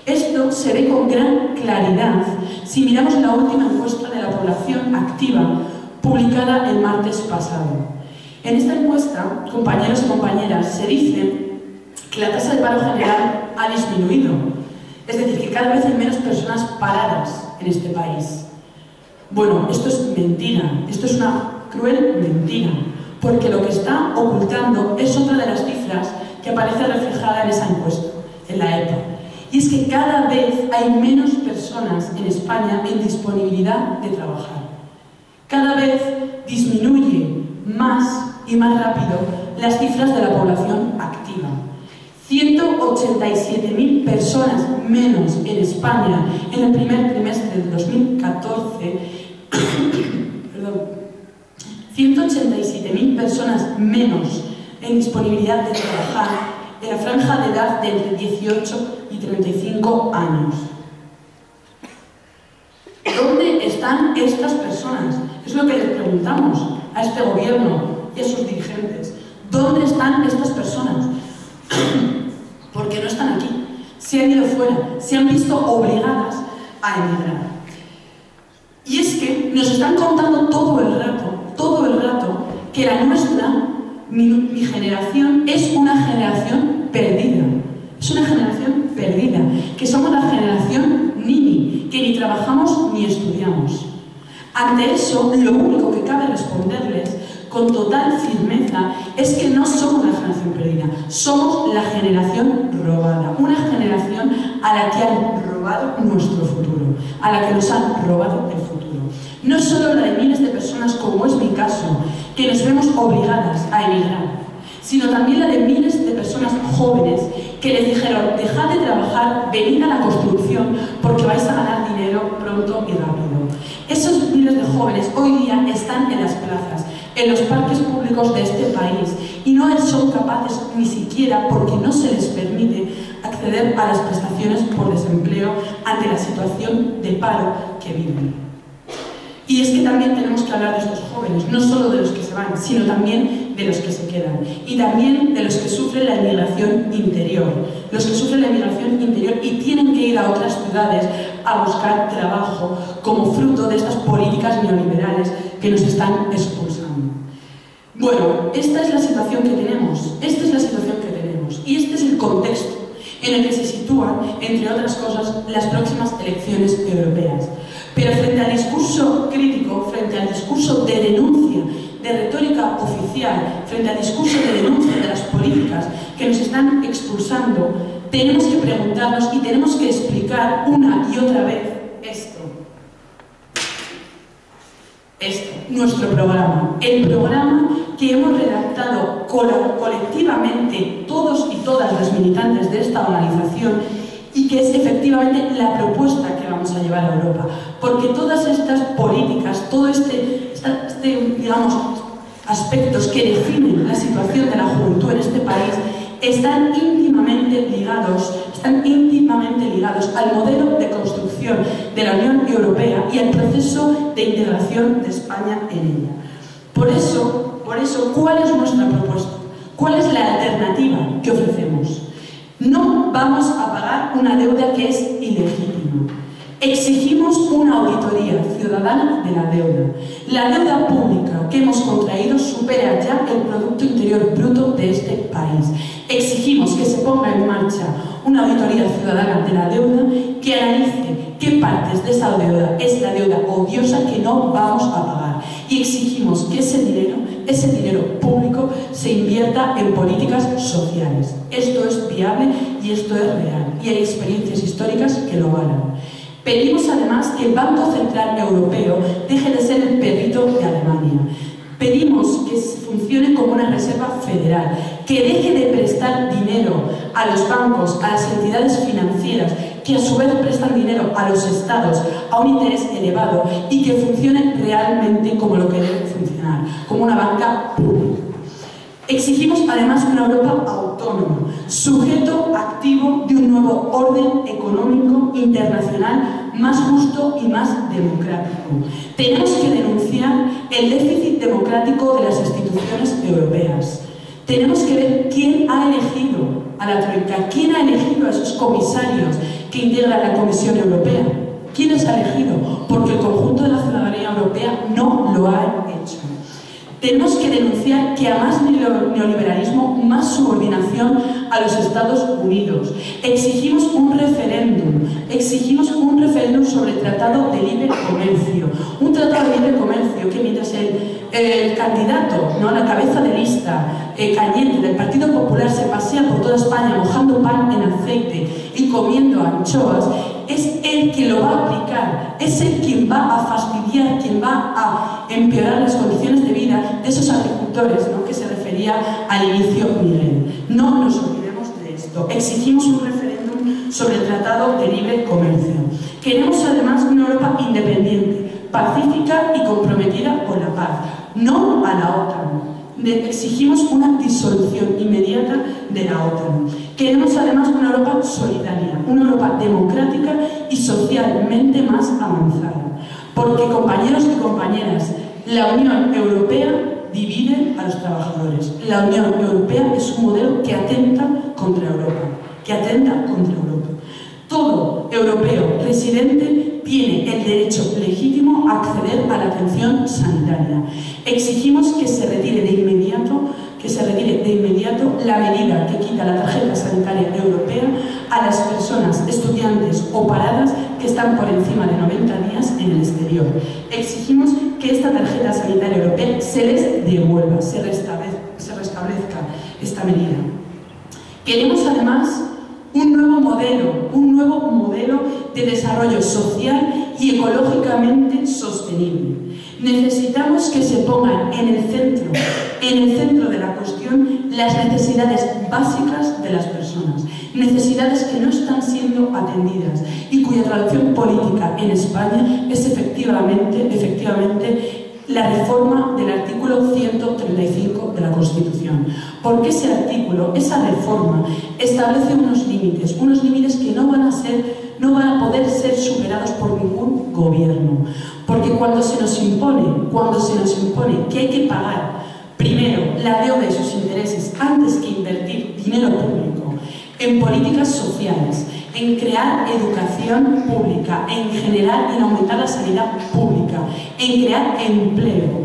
Esto se ve con gran claridad si miramos la última encuesta de la población activa publicada el martes pasado. En esta encuesta, compañeros y compañeras, se dice que la tasa de paro general ha disminuido, es decir, que cada vez hay menos personas paradas en este país. Bueno, esto es mentira, esto es una cruel mentira, porque lo que está ocultando es otra de las cifras que aparece reflejada en esa encuesta, en la EPA. Y es que cada vez hay menos personas en España en disponibilidad de trabajar. Cada vez disminuye más y más rápido las cifras de la población activa. 187.000 personas menos en España en el primer trimestre del 2014. Perdón. 187.000 personas menos en disponibilidad de trabajar en la franja de edad de entre 18 y 35 años. ¿Dónde están estas personas? Es lo que les preguntamos a este gobierno y a sus dirigentes. ¿Dónde están estas personas? Porque no están aquí. Se han ido fuera, se han visto obligadas a emigrar. Y es que nos están contando todo el rato, que la nuestra, mi generación, es una generación perdida. Es una generación perdida, que somos la generación Nini, que ni trabajamos ni estudiamos. Ante eso, lo único que cabe responderles con total firmeza es que no somos la generación perdida, somos la generación robada, una generación a la que han robado nuestro futuro, a la que nos han robado el futuro. No solo la de miles de personas, como es mi caso, que nos vemos obligadas a emigrar, sino también la de miles de personas jóvenes que les dijeron: dejad de trabajar, venid a la construcción porque vais a ganar dinero pronto y rápido. Esos miles de jóvenes hoy día están en las plazas, en los parques públicos de este país, y no son capaces ni siquiera, porque no se les permite, acceder a las prestaciones por desempleo ante la situación de paro que viven. Y es que también tenemos que hablar de estos jóvenes, no solo de los que se van, sino también de los que se quedan. Y también de los que sufren la inmigración interior. Los que sufren la inmigración interior y tienen que ir a otras ciudades a buscar trabajo como fruto de estas políticas neoliberales que nos están expulsando. Bueno, esta es la situación que tenemos. Esta es la situación que tenemos. Y este es el contexto en el que se sitúan, entre otras cosas, las próximas elecciones europeas. Pero frente al discurso crítico, frente al discurso de denuncia, de retórica oficial, frente al discurso de denuncia de las políticas que nos están expulsando, tenemos que preguntarnos y tenemos que explicar una y otra vez esto, nuestro programa, el programa que hemos redactado colectivamente todos y todas los militantes de esta organización, y que es efectivamente la propuesta que vamos a llevar a Europa. Porque todas estas políticas, todo digamos, aspectos que definen la situación de la juventud en este país están íntimamente ligados al modelo de construcción de la Unión Europea y al proceso de integración de España en ella. Por eso, ¿cuál es nuestra propuesta? ¿Cuál es la alternativa que ofrecemos? No vamos a pagar una deuda que es ilegítima. Exigimos una auditoría ciudadana de la deuda. La deuda pública que hemos contraído supera ya el Producto Interior Bruto de este país. Exigimos que se ponga en marcha una auditoría ciudadana de la deuda que analice qué partes de esa deuda es la deuda odiosa que no vamos a pagar. Y exigimos que ese dinero público se invierta en políticas sociales. Esto es viable y esto es real. Y hay experiencias históricas que lo avalan. Pedimos además que el Banco Central Europeo deje de ser el perrito de Alemania. Pedimos que funcione como una reserva federal, que deje de prestar dinero a los bancos, a las entidades financieras que a su vez prestan dinero a los estados a un interés elevado y que funcionen realmente como lo que debe funcionar, como una banca pública. Exigimos además una Europa autónoma, sujeto activo de un nuevo orden económico internacional más justo y más democrático. Tenemos que denunciar el déficit democrático de las instituciones europeas. Tenemos que ver quién ha elegido a la Troika, quién ha elegido a esos comisarios que integran la Comisión Europea. ¿Quién los ha elegido? Porque el conjunto de la ciudadanía europea no lo ha hecho. Tenemos que denunciar que a más neoliberalismo, más subordinación a los Estados Unidos. Exigimos un referéndum sobre el Tratado de Libre Comercio. Un Tratado de Libre Comercio que mientras el candidato, ¿no?, la cabeza de lista caliente del Partido Popular se pasea por toda España mojando pan en aceite y comiendo anchoas, es él quien lo va a aplicar, es él quien va a fastidiar, quien va a empeorar las condiciones de vida de esos agricultores, ¿no?, que se refería al inicio Miguel. No nos olvidemos de esto. Exigimos un referéndum sobre el Tratado de Libre Comercio. Queremos además una Europa independiente, pacífica y comprometida con la paz, no a la OTAN. Exigimos una disolución inmediata de la OTAN. Queremos además una Europa solidaria, una Europa democrática y socialmente más avanzada. Porque, compañeros y compañeras, la Unión Europea divide a los trabajadores. La Unión Europea es un modelo que atenta contra Europa. Todo europeo residente tiene el derecho legítimo a acceder a la atención sanitaria. Exigimos que se retire de inmediato la medida que quita la tarjeta sanitaria europea a las personas, estudiantes o paradas que están por encima de 90 días en el exterior. Exigimos que esta tarjeta sanitaria europea se les devuelva, se restablezca esta medida. Queremos además un nuevo modelo de desarrollo social y ecológicamente sostenible. Necesitamos que se pongan en el centro de la cuestión las necesidades básicas de las personas, necesidades que no están siendo atendidas y cuya traducción política en España es efectivamente la reforma del artículo 135 de la Constitución. Porque ese artículo, esa reforma, establece unos límites que no van a poder ser superados por ningún gobierno. Porque cuando se nos impone que hay que pagar primero la deuda y sus intereses antes que invertir dinero público en políticas sociales, en crear educación pública, en generar y en aumentar la sanidad pública, en crear empleo.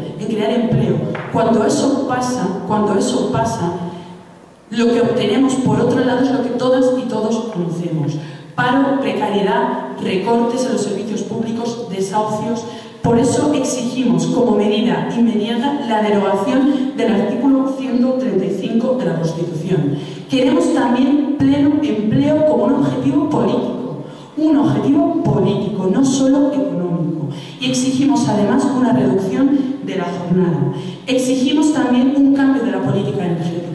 Cuando eso pasa, lo que obtenemos por otro lado es lo que todas y todos conocemos: paro, precariedad, recortes en los servicios públicos, desahucios. Por eso exigimos como medida inmediata la derogación del artículo 135 de la Constitución. Queremos también pleno empleo como un objetivo político, no solo económico. Y exigimos además una reducción de la jornada. Exigimos también un cambio de la política energética.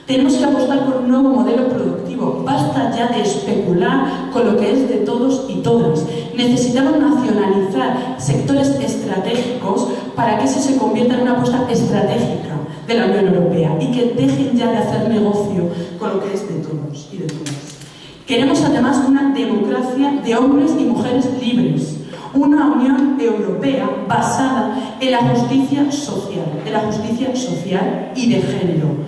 Tenemos que apostar por un nuevo modelo productivo. Basta ya de especular con lo que es de todos y todas. Necesitamos nacionalizar sectores estratégicos para que eso se convierta en una apuesta estratégica de la Unión Europea y que dejen ya de hacer negocio con lo que es de todos y de todas. Queremos además una democracia de hombres y mujeres libres, una Unión Europea basada en la justicia social y de género,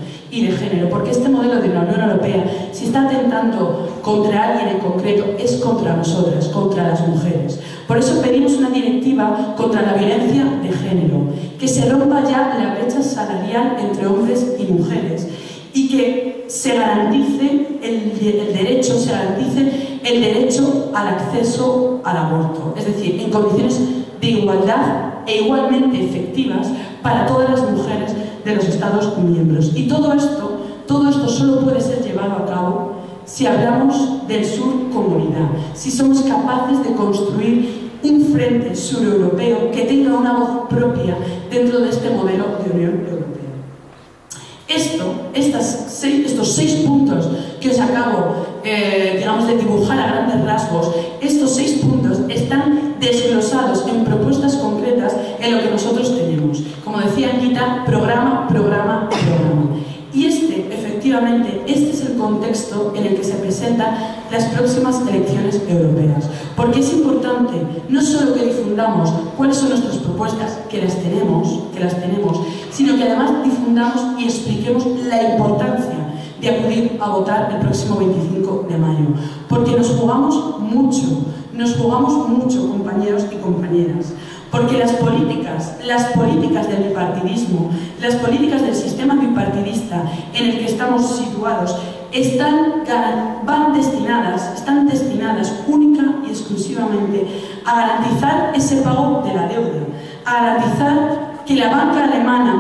porque este modelo de la Unión Europea, si está atentando contra alguien en concreto, es contra nosotras, contra las mujeres. Por eso pedimos una directiva contra la violencia de género, que se rompa ya la brecha salarial entre hombres y mujeres y que se garantice el derecho al acceso al aborto, es decir, en condiciones de igualdad e igualmente efectivas para todas las mujeres de los Estados miembros. Y todo esto solo puede ser llevado a cabo si hablamos del sur comunidad, si somos capaces de construir un frente sureuropeo que tenga una voz propia dentro de este modelo de Unión Europea. Estos 6 puntos que os acabo digamos, de dibujar a grandes rasgos, estos 6 puntos están desglosados en propuestas concretas en lo que nosotros tenemos. Como decía Anquita, programa, programa, programa. Y efectivamente, este es el contexto en el que se presentan las próximas elecciones europeas. Porque es importante no solo que difundamos cuáles son nuestras propuestas, que las tenemos, sino que además difundamos y expliquemos la importancia de acudir a votar el próximo 25 de mayo. Porque nos jugamos mucho, compañeros y compañeras. Porque las políticas del bipartidismo, las políticas del sistema bipartidista en el que estamos situados, están destinadas única y exclusivamente a garantizar ese pago de la deuda, a garantizar que la banca alemana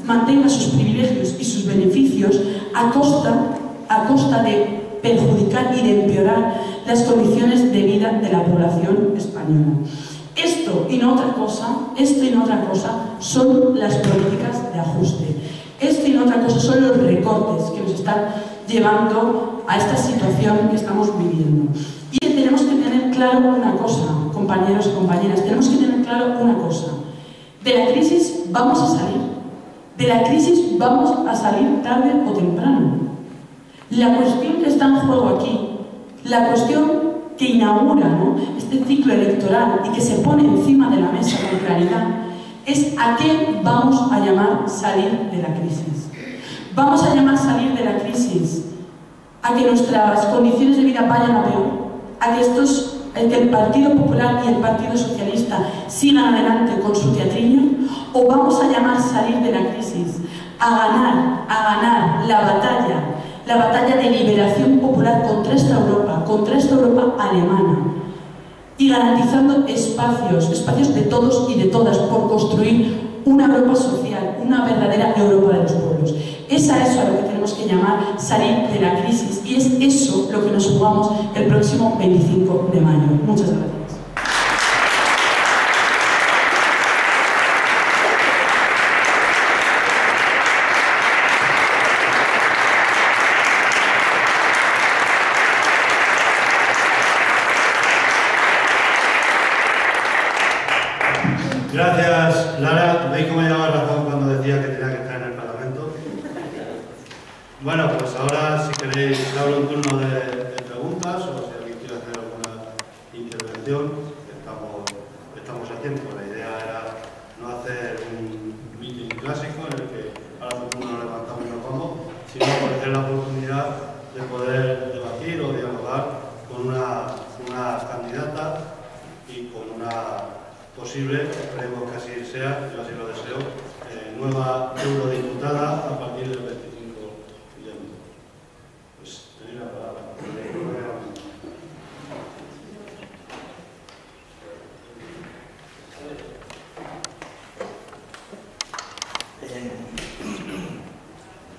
mantenga sus privilegios y sus beneficios a costa de perjudicar y de empeorar las condiciones de vida de la población española. Esto y no otra cosa son las políticas de ajuste. Esto y no otra cosa son los recortes que nos están llevando a esta situación que estamos viviendo. Y tenemos que tener claro una cosa, compañeros y compañeras, tenemos que tener claro una cosa. De la crisis vamos a salir. De la crisis vamos a salir tarde o temprano. La cuestión que está en juego aquí, la cuestión que inaugura, ¿no?, este ciclo electoral y que se pone encima de la mesa con claridad, es a qué vamos a llamar salir de la crisis. Vamos a llamar salir de la crisis a que nuestras condiciones de vida vayan a peor, a que el Partido Popular y el Partido Socialista sigan adelante con su teatrillo, o vamos a llamar salir de la crisis a ganar la batalla de liberación popular contra esta Europa alemana, y garantizando espacios de todos y de todas por construir una Europa social, una verdadera Europa de los pueblos. Es a eso a lo que tenemos que llamar salir de la crisis, y es eso lo que nos jugamos el próximo 25 de mayo. Muchas gracias. Gracias, Lara. ¿Veis cómo llevaba razón cuando decía que tenía que estar en el Parlamento? Bueno, pues ahora, si queréis, abro un turno de preguntas, o si alguien quiere hacer alguna intervención, estamos haciendo. La idea era no hacer un meeting clásico en el que ahora todo el mundo nos levantamos y nos vamos, sino ofrecer la oportunidad de poder debatir o dialogar con una candidata y con una posible, esperemos que así sea, yo así lo deseo, nueva eurodiputada a partir del 25 de enero. Pues tenéis la palabra.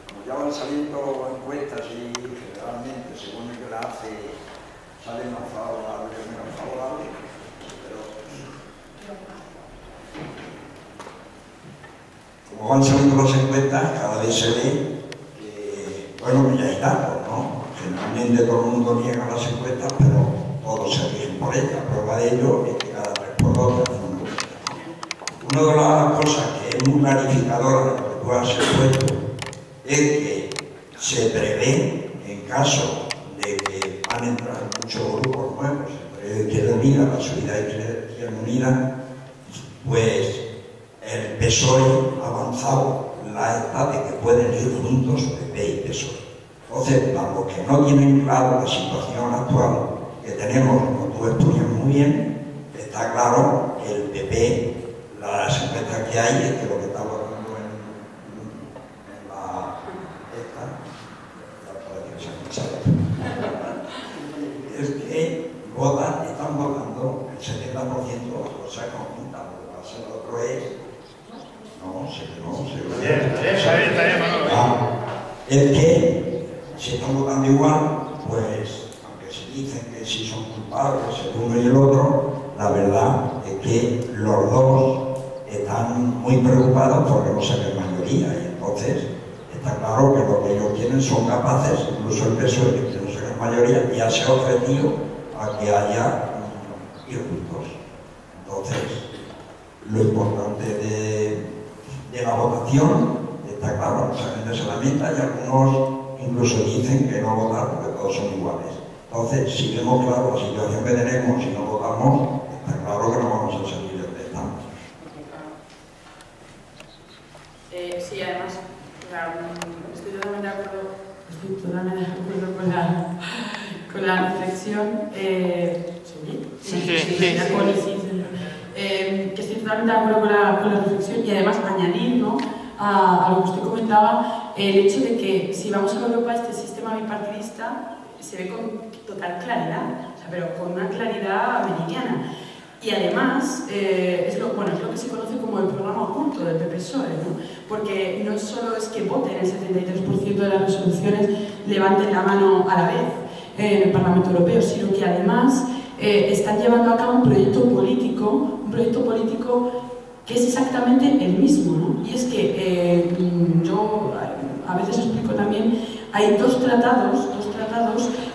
Como ya van saliendo encuestas y generalmente, según el que la hace, salen más favorables o menos favorables, como van saliendo las encuestas, cada vez se ve que, bueno, que ya está, ¿no? Generalmente todo el mundo niega las encuestas, pero todos se rigen por ellas. Prueba de ello es que cada 3 por 2 es una encuesta. Una de las cosas que es muy clarificadora de lo que tú has expuesto es que se prevé, en caso de que van a entrar muchos grupos nuevos, entre Izquierda Unida, la Solidaridad Izquierda Unida, pues el PSOE ha avanzado la edad de que pueden ir juntos PP y PSOE. Entonces, para los que no tienen claro la situación actual que tenemos, como tú exponías muy bien, está claro que el PP, las encuestas que hay, es que lo que está votando en la es que están votando el 70% de las cosas conjuntas. Lo que pasa el otro es es que si están votando igual, pues aunque se dicen que si son culpables el uno y el otro, la verdad es que los dos están muy preocupados porque no se ve mayoría, y entonces está claro que lo que ellos tienen son capaces, incluso el PSOE, que no se ve mayoría ya se ha ofrecido a que haya irruptos. Entonces, lo importante de la votación está claro, mucha gente se lamenta y algunos incluso dicen que no votar porque todos son iguales. Entonces, si vemos claro la situación que tenemos y no votamos, está claro que no vamos a salir de donde estamos. Sí, además, estoy totalmente de acuerdo con la reflexión. Que estoy totalmente de acuerdo con la reflexión y además añadir, ¿no?, a lo que usted comentaba, el hecho de que si vamos a Europa este sistema bipartidista se ve con total claridad, o sea, pero con una claridad meridiana. Y además, es lo que se conoce como el programa oculto del PP-PSOE, ¿no? Porque no solo es que voten el 73% de las resoluciones, levanten la mano a la vez en el Parlamento Europeo, sino que además están llevando a cabo un proyecto político que es exactamente el mismo, ¿no? Y es que yo a veces explico también, hay dos tratados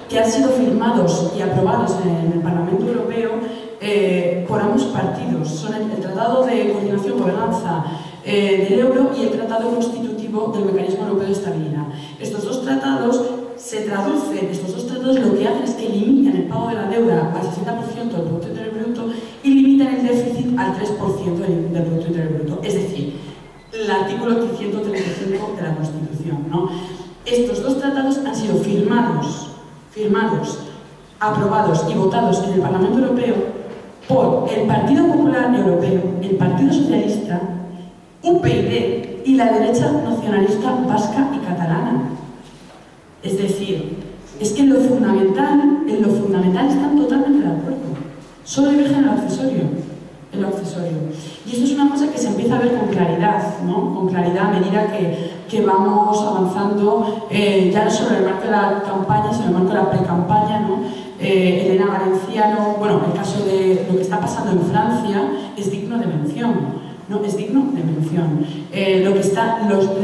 que han sido firmados y aprobados en el Parlamento Europeo por ambos partidos. Son el Tratado de Coordinación y Gobernanza del Euro y el Tratado Constitutivo del Mecanismo Europeo de Estabilidad. Estos dos tratados lo que hacen es que limitan el pago de la deuda al 60% del Producto Interior Bruto y limitan el déficit al 3% del Producto Interior Bruto. Es decir, el artículo 135 de la Constitución, ¿no? Estos dos tratados han sido firmados, aprobados y votados en el Parlamento Europeo por el Partido Popular Europeo, el Partido Socialista, UPyD y la derecha nacionalista vasca y catalana. Es decir, es que en lo fundamental están totalmente de acuerdo. Solo divergen en lo accesorio. Y esto es una cosa que se empieza a ver con claridad, ¿no? Con claridad a medida que vamos avanzando, ya no solo en el marco de la campaña, sino en el marco de la pre-campaña, ¿no? Elena Valenciano, bueno, el caso de lo que está pasando en Francia es digno de mención. No, es digno de mención.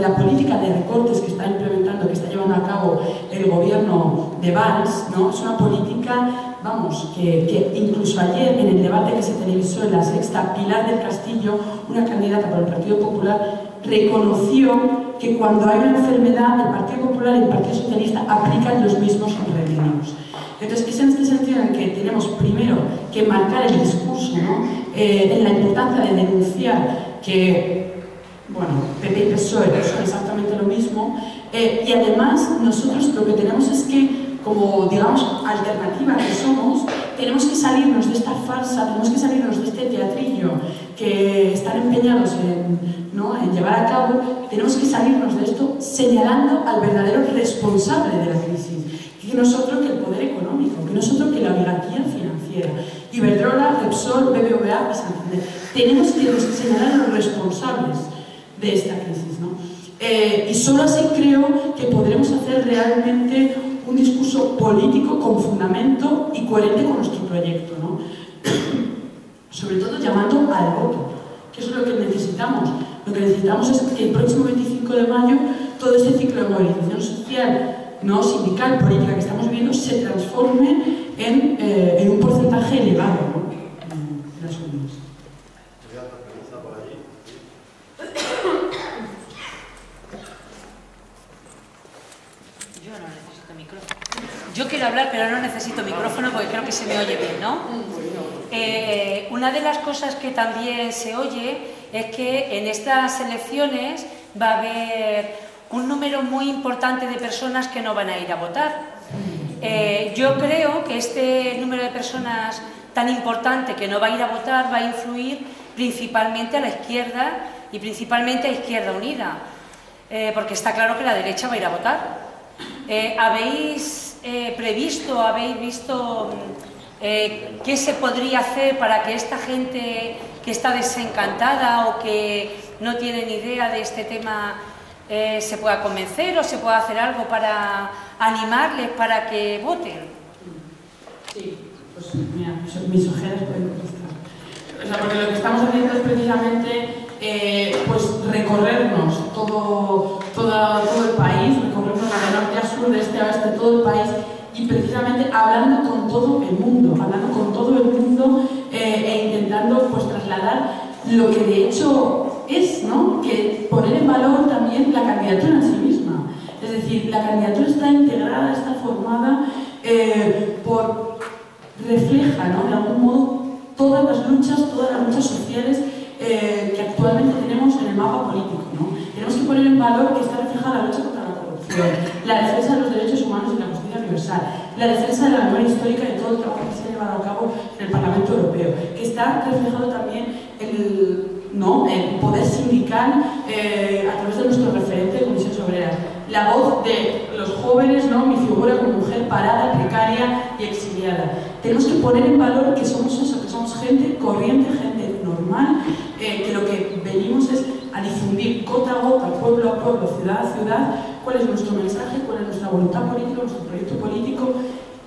La política de recortes que está implementando, que está llevando a cabo el gobierno de Valls, ¿no? Es una política, vamos, que incluso ayer en el debate que se televisó en La Sexta, Pilar del Castillo, una candidata por el Partido Popular, reconoció que cuando hay una enfermedad, el Partido Popular y el Partido Socialista aplican los mismos remedios. Entonces, es en este sentido en que tenemos primero que marcar el discurso, ¿no? En la importancia de denunciar que, bueno, PP y PSOE son exactamente lo mismo, y además nosotros lo que tenemos es que, como digamos alternativa que somos, tenemos que salirnos de esta farsa, tenemos que salirnos de este teatrillo que están empeñados en llevar a cabo, tenemos que salirnos de esto señalando al verdadero responsable de la crisis. Que nosotros, que el poder económico, que nosotros, que la oligarquía financiera, Iberdrola, Repsol, BBVA y Santander. Tenemos que señalar a los responsables de esta crisis, ¿no? Y solo así creo que podremos hacer realmente un discurso político con fundamento y coherente con nuestro proyecto, ¿no? Sobre todo llamando al voto, que eso es lo que necesitamos. Lo que necesitamos es que el próximo 25 de mayo todo este ciclo de movilización social, no sindical, política que estamos viviendo se transforme en un porcentaje elevado, ¿no? En las urnas. Yo no necesito micrófono. Yo quiero hablar, pero no necesito micrófono porque creo que se me oye bien, ¿no? Una de las cosas que también se oye es que en estas elecciones va a haber un número muy importante de personas que no van a ir a votar. Yo creo que este número de personas tan importante que no va a ir a votar va a influir principalmente a la izquierda y principalmente a Izquierda Unida, porque está claro que la derecha va a ir a votar. ¿Habéis previsto, habéis visto qué se podría hacer para que esta gente que está desencantada o que no tiene ni idea de este tema se pueda convencer o se pueda hacer algo para animarles para que voten? Sí, pues mira, mis ojeras pueden contestar. O sea, porque lo que estamos haciendo es precisamente pues recorrernos todo el país, recorrernos de norte a sur, de este a oeste, todo el país, y precisamente hablando con todo el mundo, e intentando pues trasladar lo que de hecho es, ¿no? Que poner en valor también la candidatura en sí misma. Es decir, la candidatura está integrada, está formada refleja, ¿no? De algún modo todas las luchas sociales que actualmente tenemos en el mapa político, ¿no? Tenemos que poner en valor que está reflejada la lucha contra la corrupción, la defensa de los derechos humanos y la justicia universal, la defensa de la memoria histórica y de todo el trabajo que se ha llevado a cabo en el Parlamento Europeo, que está reflejado también el poder sindical a través de nuestro referente de Comisiones Obreras, la voz de los jóvenes, ¿no? Mi figura como mujer parada, precaria y exiliada. Tenemos que poner en valor que somos eso, que somos gente corriente, gente normal, que lo que venimos es a difundir gota a gota, pueblo a pueblo, ciudad a ciudad, cuál es nuestro mensaje, cuál es nuestra voluntad política, nuestro proyecto político,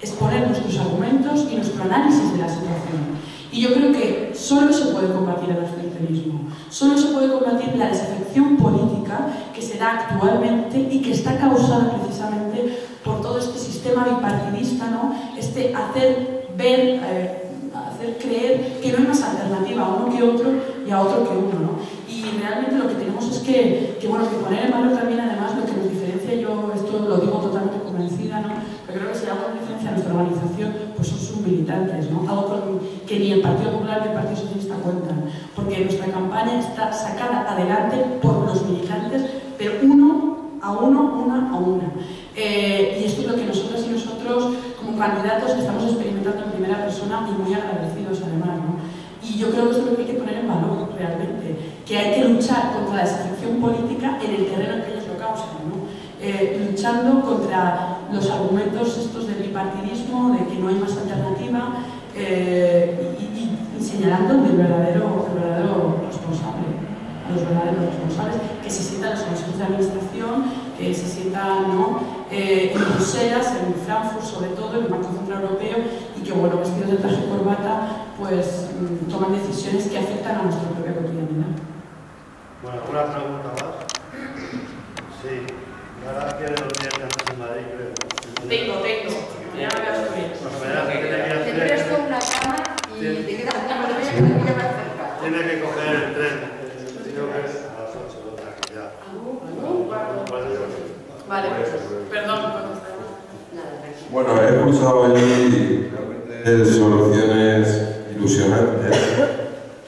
exponer nuestros argumentos y nuestro análisis de la situación. Y yo creo que solo se puede combatir el abstencionismo, solo se puede combatir la desafección política que se da actualmente y que está causada precisamente por todo este sistema bipartidista, ¿no? Este hacer ver, hacer creer que no hay más alternativa a uno que otro y a otro que uno, ¿no? Y realmente lo que tenemos es que poner en valor también, además, lo que nos diferencia, yo esto lo digo totalmente convencida, ¿no? Pero creo que si algo nos diferencia a nuestra organización, pues son sus militantes, ¿no? Algo que ni el Partido Popular ni el Partido Socialista cuentan, porque nuestra campaña está sacada adelante por los militantes, pero uno a uno, una a una. Y esto es lo que nosotras y nosotros, como candidatos, estamos experimentando en primera persona y muy agradecidos además, ¿no? Y yo creo que esto es lo que hay que poner en valor realmente, que hay que luchar contra la desafección política en el terreno en que ellos lo causan, ¿no? Luchando contra los argumentos estos del bipartidismo, de que no hay más alternativa, y señalando el verdadero responsable, a los verdaderos responsables, que se sientan en los consejos de administración, que se sientan, ¿no? En Bruselas, en Frankfurt sobre todo, en el Banco Central Europeo, y que, bueno, vestidos de traje y corbata, pues toman decisiones que afectan a nuestra propia cotidianidad. Bueno, ¿alguna pregunta más? Sí. Ahora quiero los días antes en Madrid, creo. Tengo. Ya me voy a subir. Te presto una cama y te quedas aquí por medio que me queda más cerca. Tiene que coger el tren. Creo que es a las 8 de la tarde ya. Vale, perdón. Bueno, he escuchado allí realmente soluciones ilusionantes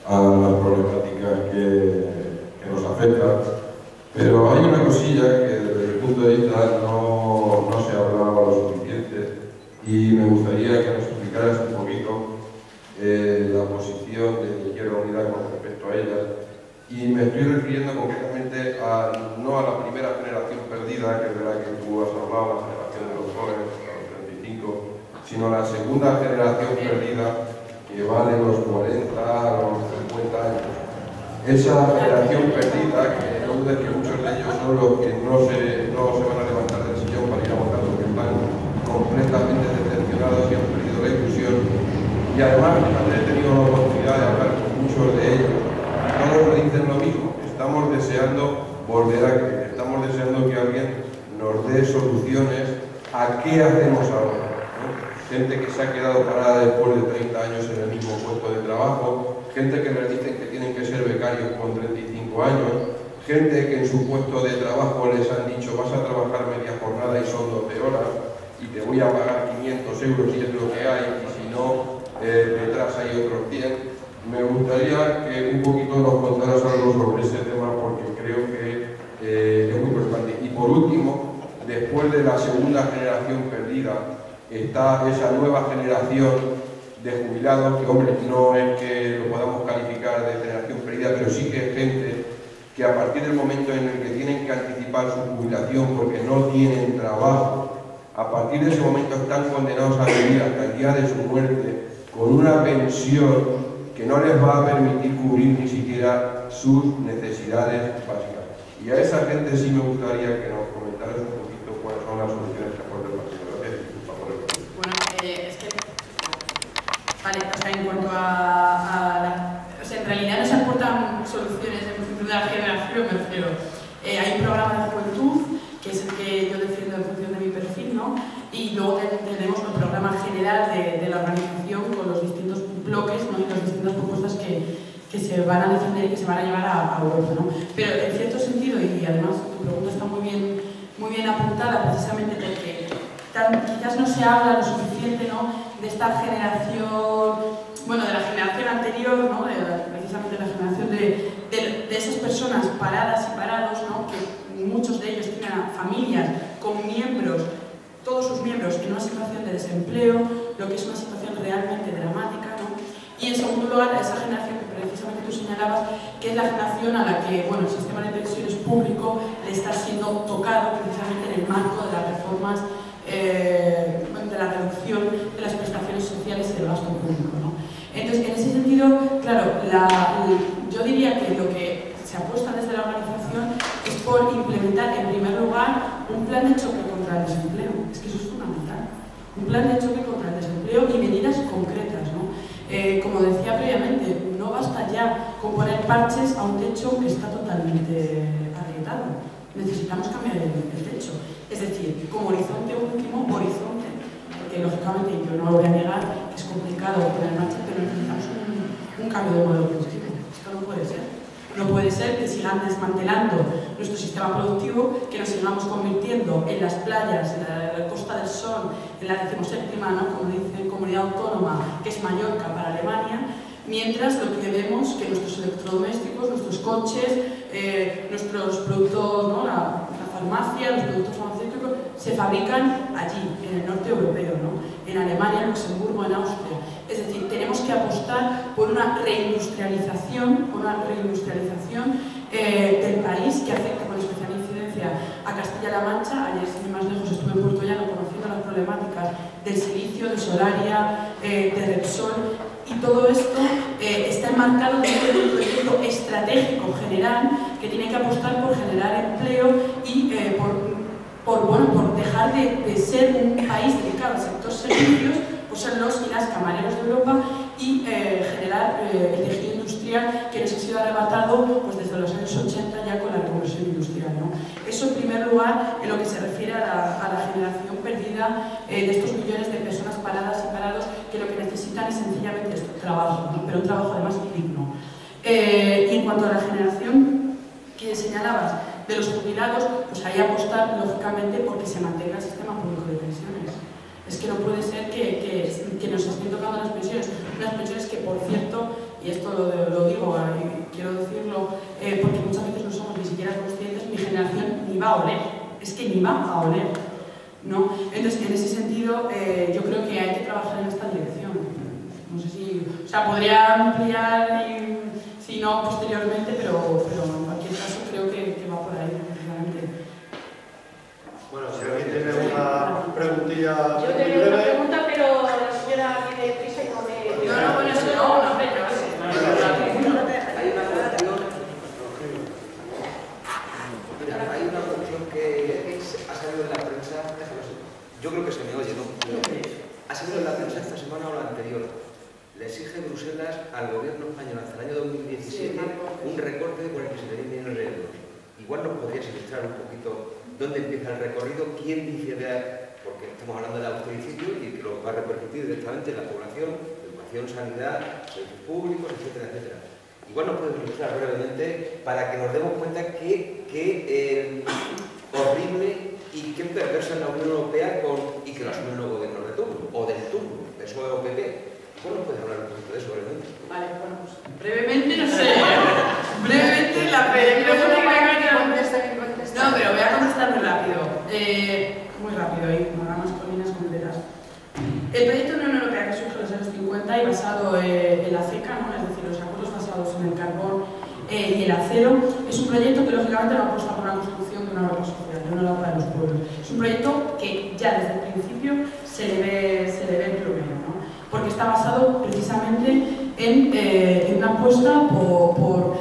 a las problemáticas que nos afectan, pero hay una cosilla que desde mi punto de vista no se ha hablado lo suficiente y me gustaría que nos explicaras un poquito la posición de Izquierda Unida con respecto a ellas. Y me estoy refiriendo concretamente no a la primera generación perdida, que es de la que tú has hablado, la generación de los jóvenes, a los 35, sino a la segunda generación perdida, que va de los 40 a los 50 años. Esa generación perdida, que no dudes que muchos de ellos son los que no se van a levantar del sillón para ir a votar, porque están completamente decepcionados y han perdido la ilusión. Y además, he tenido la oportunidad de hablar con muchos de ellos. Todos me dicen lo mismo, estamos deseando volver a creer, estamos deseando que alguien nos dé soluciones a qué hacemos ahora, ¿no? Gente que se ha quedado parada después de 30 años en el mismo puesto de trabajo, gente que les dicen que tienen que ser becarios con 35 años, gente que en su puesto de trabajo les han dicho vas a trabajar media jornada y son 12 horas y te voy a pagar 500 euros y es lo que hay, y si no, detrás hay otros 100. Me gustaría que un poquito nos contaras algo sobre ese tema porque creo que es muy importante. Y por último, después de la segunda generación perdida, está esa nueva generación de jubilados, que hombre, no es que lo podamos calificar de generación perdida, pero sí que es gente que a partir del momento en el que tienen que anticipar su jubilación porque no tienen trabajo, a partir de ese momento están condenados a vivir hasta el día de su muerte con una pensión que no les va a permitir cubrir ni siquiera sus necesidades básicas. Y a esa gente sí me gustaría que nos comentaras un poquito cuáles son las soluciones que aporta el partido. Gracias, por favor. Bueno, es que... Vale, o sea, en cuanto a o sea, en realidad no se aportan soluciones en función de la generación, me refiero. Hay un programa de juventud, que es el que yo defiendo en función de mi perfil, ¿no? Y y luego tenemos el programa general de la organización con los distintos bloques, ¿no? Y las distintas propuestas que se van a defender y que se van a llevar a Europa, ¿no? Pero en cierto sentido, y además tu pregunta está muy bien apuntada, precisamente porque quizás no se habla lo suficiente, ¿no? De esta generación, bueno, de la generación anterior, ¿no? Precisamente la generación de esas personas paradas y parados, ¿no? Que muchos de ellos tienen familias con miembros, todos sus miembros en una situación de desempleo, lo que es una situación realmente dramática, ¿no? Y en segundo lugar, esa generación que precisamente tú señalabas, que es la generación a la que, bueno, el sistema de pensiones público le está siendo tocado precisamente en el marco de las reformas de la reducción de las prestaciones sociales y del gasto público, ¿no? Entonces, en ese sentido, claro, yo diría que lo que se apuesta desde la organización es por implementar, en primer lugar, un plan de choque contra el desempleo. Es que eso es fundamental. Un plan de choque contra el desempleo y medidas concretas, ¿no? Como decía previamente, no basta ya con poner parches a un techo que está totalmente agrietado. Necesitamos cambiar el techo. Es decir, como horizonte último, horizonte, porque lógicamente yo no lo voy a negar, que es complicado poner marcha, pero necesitamos un cambio de modelo productivo. Esto no puede ser. No puede ser que sigan desmantelando nuestro sistema productivo, que nos sigamos convirtiendo en las playas, en la Costa del Sol, en la 17ª, ¿no? Como dice, comunidad autónoma, que es Mallorca para Alemania, mientras lo que vemos que nuestros electrodomésticos, nuestros coches, nuestros productos, ¿no? la farmacia, los productos farmacéuticos, se fabrican allí, en el norte europeo, ¿no? En Alemania, en Luxemburgo, en Austria. Es decir, tenemos que apostar por una reindustrialización del país que afecta con especial incidencia a Castilla-La Mancha. Ayer, sin ir más lejos, estuve en Puerto Llano conociendo las problemáticas del silicio, de Solaria, de Repsol, y todo esto está enmarcado dentro de un proyecto estratégico general que tiene que apostar por generar empleo y por dejar de ser un país dedicado al sector servicios, por ser los y las camareros de Europa y generar el tejido industrial que nos ha sido arrebatado pues, desde los años 80 ya con la revolución industrial, ¿no? Eso en primer lugar en lo que se refiere a la generación perdida de estos millones de personas paradas y parados que lo que necesitan es sencillamente esto, trabajo, ¿no? Pero un trabajo además digno. Y en cuanto a la generación que señalabas de los jubilados, pues ahí apostar lógicamente porque se mantenga el sistema público de pensiones. Es que no puede ser que nos estén tocando las pensiones, unas pensiones que, por cierto, y esto lo digo y quiero decirlo porque muchas veces no somos ni siquiera conscientes, mi generación ni va a oler, es que ni va a oler, ¿no? Entonces, en ese sentido, yo creo que hay que trabajar en esta dirección. No sé si, o sea, podría ampliar y, si no, posteriormente, pero en cualquier caso creo que va por ahí, precisamente. Bueno, si alguien tiene una preguntilla. Yo tenía una pregunta, pero la señora tiene prisa y no me. No, bueno, eso no, pero hay una cuestión que ha salido en la prensa, yo creo que se me oye, ¿no? Ha salido en la prensa esta semana o la anterior. Le exige Bruselas al gobierno español hasta el año 2017 un recorte de 47.000 millones de euros. Igual nos podrías ilustrar un poquito dónde empieza el recorrido, quién dice porque estamos hablando del austericidio y que lo va a repercutir directamente en la población, educación, sanidad, servicios públicos, etcétera, etcétera. Igual nos puedes ilustrar brevemente para que nos demos cuenta qué horrible y qué perversa es la Unión Europea y que lo asumen los gobiernos de turno, o del turno, PSOE o PP. ¿Cómo nos puedes hablar un poquito de eso brevemente? Vale, bueno, pues brevemente, no sé. Brevemente, la pregunta que contesta. No, pero voy a contestar muy rápido. Muy rápido, y hagamos con líneas completas. El proyecto de la Unión Europea que surge en los años 50 y basado en la CECA, ¿no? Es decir, los acuerdos basados en el carbón y el acero, es un proyecto que lógicamente no apuesta por la construcción de una Europa social, de una Europa de los pueblos. Es un proyecto que ya desde el principio se le ve el plomero, ¿no? Porque está basado precisamente en una apuesta por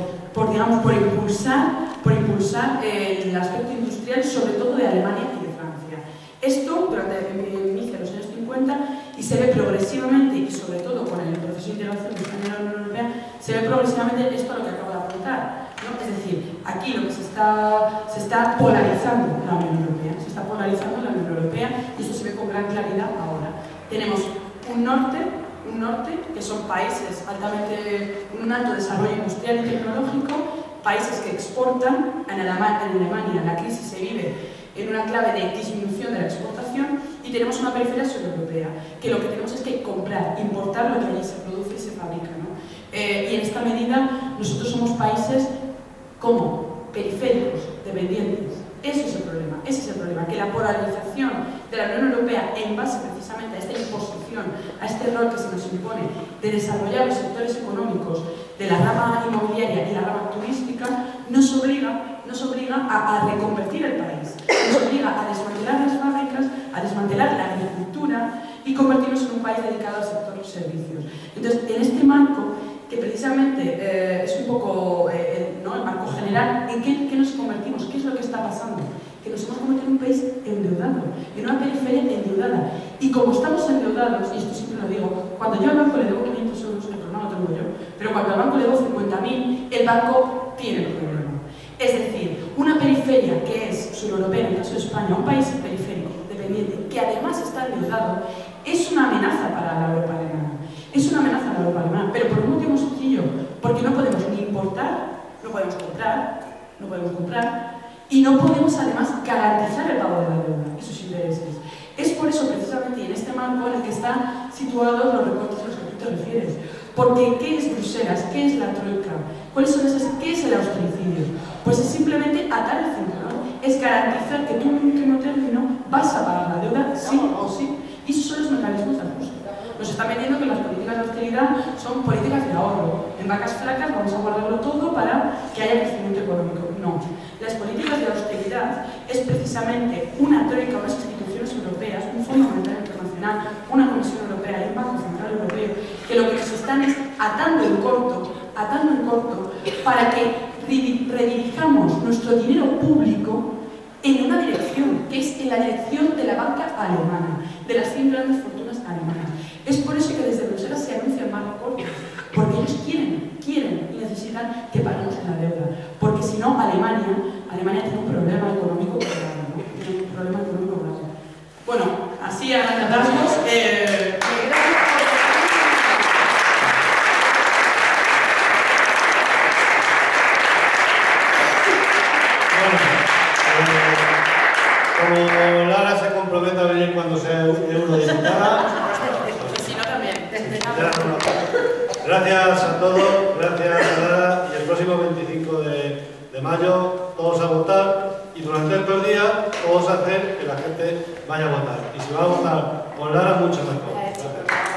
impulsar el aspecto industrial, sobre todo de Alemania y de Francia. Esto durante el inicio de los años 50 y se ve progresivamente, y sobre todo con el proceso de integración de España en la Unión Europea, se ve progresivamente esto a lo que acabo de apuntar, ¿no? Es decir, aquí lo que se está polarizando la Unión Europea, se está polarizando polarizando la Unión Europea y esto se ve con gran claridad ahora. Tenemos un norte que son países altamente, un alto desarrollo industrial y tecnológico, países que exportan. En Alemania la crisis se vive en una clave de disminución de la exportación, y tenemos una periferia sureuropea, que lo que tenemos es que comprar, importar lo que allí se produce y se fabrica, ¿no? Y en esta medida nosotros somos países como periféricos, dependientes. Ese es el problema, que la polarización de la Unión Europea en base precisamente a esta imposición, a este rol que se nos impone de desarrollar los sectores económicos de la rama inmobiliaria y la rama turística, nos obliga a reconvertir el país, nos obliga a desmantelar las fábricas, a desmantelar la agricultura y convertirnos en un país dedicado al sector servicios. Entonces, en este marco, que precisamente es un poco ¿no? el marco general, ¿en qué nos convertimos? ¿Qué es lo que está pasando? Que nos hemos convertido en un país endeudado, en una periferia endeudada. Y como estamos endeudados, y esto siempre lo digo, cuando yo al banco le debo 500 euros, el problema lo tengo yo, pero cuando al banco le debo 50.000, el banco tiene el problema. Es decir, una periferia que es sureuropea, en el caso de España, un país periférico, dependiente, que además está endeudado, es una amenaza para la Europa alemana. Es una amenaza a la Europa alemana, pero por un motivo sencillo, porque no podemos ni importar, no podemos comprar, y no podemos además garantizar el pago de la deuda, esos intereses. Es por eso precisamente, y en este marco en el que están situados los recortes a los que tú te refieres. Porque ¿qué es Bruselas? ¿Qué es la Troika? ¿Qué es el austericidio? Pues es simplemente atar el cinturón, es garantizar que tú en un último término vas a pagar la deuda sí o sí. Y esos son los mecanismos de ajuste. Nos están vendiendo que las políticas de austeridad son políticas de ahorro. En vacas flacas vamos a guardarlo todo para que haya crecimiento económico. No. Las políticas de austeridad es precisamente una troika, unas instituciones europeas, un Fondo Monetario Internacional, una Comisión Europea y un Banco Central Europeo, que lo que nos están es atando en corto, para que redirijamos nuestro dinero público en una dirección, que es en la dirección de la banca alemana, de las 100 grandes fortunas alemanas. Es por eso que desde Bruselas se anuncian más recortes, porque ellos quieren y necesitan que paguemos la deuda, porque si no, Alemania tiene un problema económico grave, ¿no? Tiene un problema económico grave. Bueno, así a grandes rasgos, como Lara se compromete a venir cuando sea eurodiputada. Si no, también. Gracias a todos, gracias a Lara, y el próximo 25 de mayo todos a votar, y durante estos días todos a hacer que la gente vaya a votar. Y si va a votar con Lara, mucho mejor. Gracias.